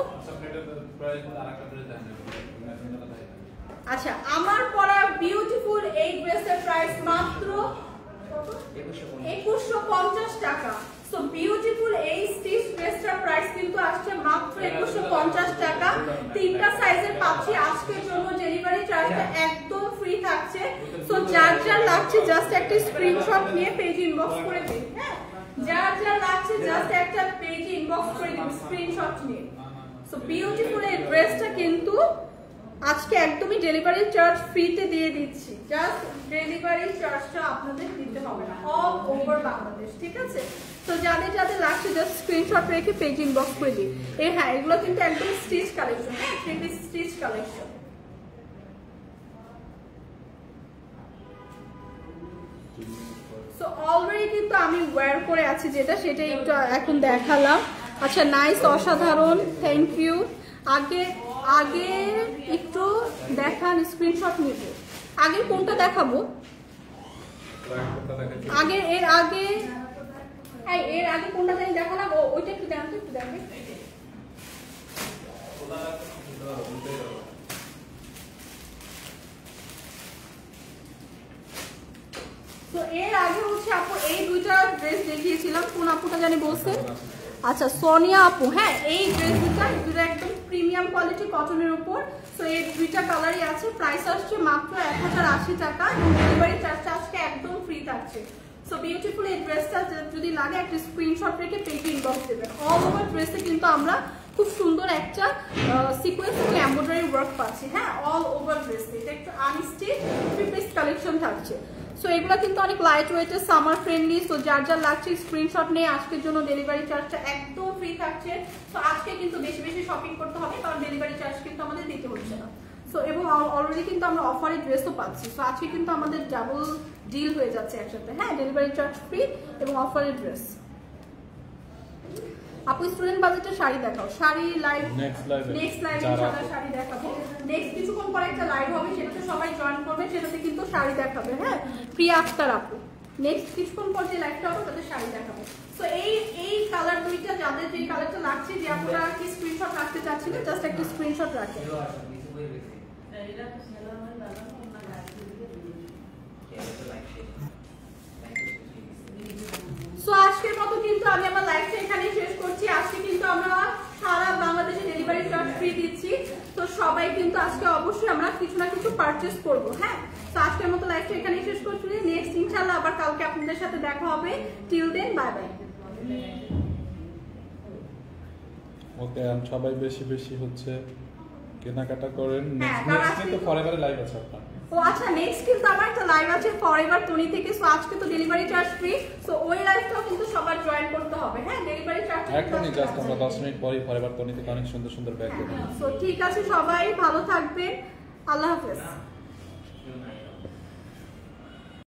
আচ্ছা, আমার পরা বিউটিফুল এই ড্রেসের প্রাইস মাত্র 2150 টাকা। সো বিউটিফুল এই স্টিচ ড্রেসটার প্রাইস কিন্তু আসছে মাত্র 2150 টাকা। 3টা সাইজের পাচ্ছি। আজকের জন্য ডেলিভারি চার্জটা একদম ফ্রি থাকছে। সো যার যার লাগছে জাস্ট একটা স্ক্রিনশট নিয়ে পেজ ইনবক্স করে দিন। হ্যাঁ, যার যার লাগছে জাস্ট একটা পেজ ইনবক্স করে দিন স্ক্রিনশট নিয়ে। সো বিউটিফুল এই ড্রেসটা কিন্তু আজকে একদমই ডেলিভারি চার্জ ফ্রিতে দিয়ে দিচ্ছি। জাস্ট ডেলিভারি চার্জটা আপনাদের দিতে হবে না, অল ওভার বাংলাদেশ। ঠিক আছে, তো যাদের যাদের লাগছে জাস্ট স্ক্রিনশট রেখে পেজ ইনবক্স করে দিন। হ্যাঁ, এগুলো কিন্তু একদম স্টিচ কালেকশন। হ্যাঁ, স্টিচ কালেকশন। সো অলরেডি কিন্তু আমি ওয়্যার করে আছি যেটা, সেটাই একটু এখন দেখালাম। আচ্ছা, নাইস, অসাধারণ, থ্যাংক ইউ। আগে একটু দেখান, স্ক্রিনশট নিব। আগে কোনটা দেখাবো? এর আগে কোনটা জানি দেখালাম, ওইটা একটু দেখান তো, একটু দেখেন। তো এর আগে হচ্ছে আপু এই দুইটা ড্রেস দেখিয়েছিলাম। কোন আপুটা জানি বলছেন? আচ্ছা, সোনিয়া আপু। হ্যাঁ, এই ড্রেস দুটো একদম প্রিমিয়াম কোয়ালিটি কটনের উপর। সো এই দুইটা কালারই আছে। প্রাইস আসছে মাত্র 1080 টাকা এবং ডেলিভারি চার্জটা আজকে একদম ফ্রি থাকছে। সো বিউটিফুল এই ড্রেসটা যদি লাগে একটা স্ক্রিনশট রেখে পেজে ইনবক্স দেবেন। অল ওভার ড্রেসে কিন্তু আমরা খুব সুন্দর একটা সিকোয়েন্স এবং এমব্রয়ডারি ওয়ার্ক পাচ্ছি। হ্যাঁ, অল ওভার ড্রেসে এটা একটু আনস্টিচ 3 পিস কালেকশন থাকছে। সো এগুলো কিন্তু অনেক লাইট ওয়েটের, সামার ফ্রেন্ডলি। সো যার যার লাগছে স্ক্রিনশট নিয়ে আজকের জন্য ডেলিভারি চার্জটা একদম ফ্রি থাকছে। তো আজকে কিন্তু বেশি বেশি শপিং করতে হবে, কারণ ডেলিভারি চার্জ কিন্তু আমাদের দিতে হচ্ছে না। সো এবং অলরেডি কিন্তু আমরা অফারে ড্রেসও পাচ্ছি। সো আজকে কিন্তু আমাদের ডাবল ডিল হয়ে যাচ্ছে একসাথে। হ্যাঁ, ডেলিভারি চার্জ ফ্রি এবং অফারে ড্রেস। আপু স্টুডেন্ট বাজেটের শাড়ি দেখাও। শাড়ি লাইভ নেক্সট লাইভে ইনশাআল্লাহ শাড়ি দেখাবো। নেক্সট কিছুক্ষণ পরে একটা লাইভ হবে, সেটাতে সবাই জয়েন করবে, সেটাতে কিন্তু শাড়ি দেখাবে। হ্যাঁ, প্রিয়া আক্তার আপু নেক্সট কিছুক্ষণ পর যে লাইভটা হবে তাতে শাড়ি দেখাবো। সো এই কালার দুইটা, যাদের যে কালারটা লাগছে, যে আপনারা কি স্ক্রিনশট রাখতে চাচ্ছিলেন জাস্ট একটা স্ক্রিনশট রাখেন। সো আজকের মতো কিন্তু আমি আমার লাইভটা এখানেই শেষ করছি। আজকে কিন্তু আমরা সারা বাংলাদেশে ডেলিভারি চার্জ ফ্রি দিচ্ছি। তো সবাই কিন্তু আজকে অবশ্যই আমরা কিছু না কিছু পারচেজ করবো। হ্যাঁ, তো আজকের মতো লাইভটা এখানেই শেষ করছি। নেক্সট ইনশাআল্লাহ আবার কালকে আপনাদের সাথে দেখা হবে। Till then, bye bye. Okay, সবাই বেশি বেশি হচ্ছে কেনাকাটা করেন। নেক্সট কিন্তু ফরএভার লাইভ আছে আপনার। ও আচ্ছা, নেক্সট কিন্তু আমার একটা লাইভ আছে ফরএভার টনি থেকে। সো আজকে তো ডেলিভারি চার্জ ফ্রি। সো ওই লাইভটাও কিন্তু সবার জয়েন করতে হবে। হ্যাঁ, ডেলিভারি চার্জ এখনই জাস্ট আমরা 10 মিনিট পরেই ফরএভার টনি থেকে অনেক সুন্দর সুন্দর ব্যাগ দেব। সো ঠিক আছে, সবাই ভালো থাকবেন। আল্লাহ হাফেজ।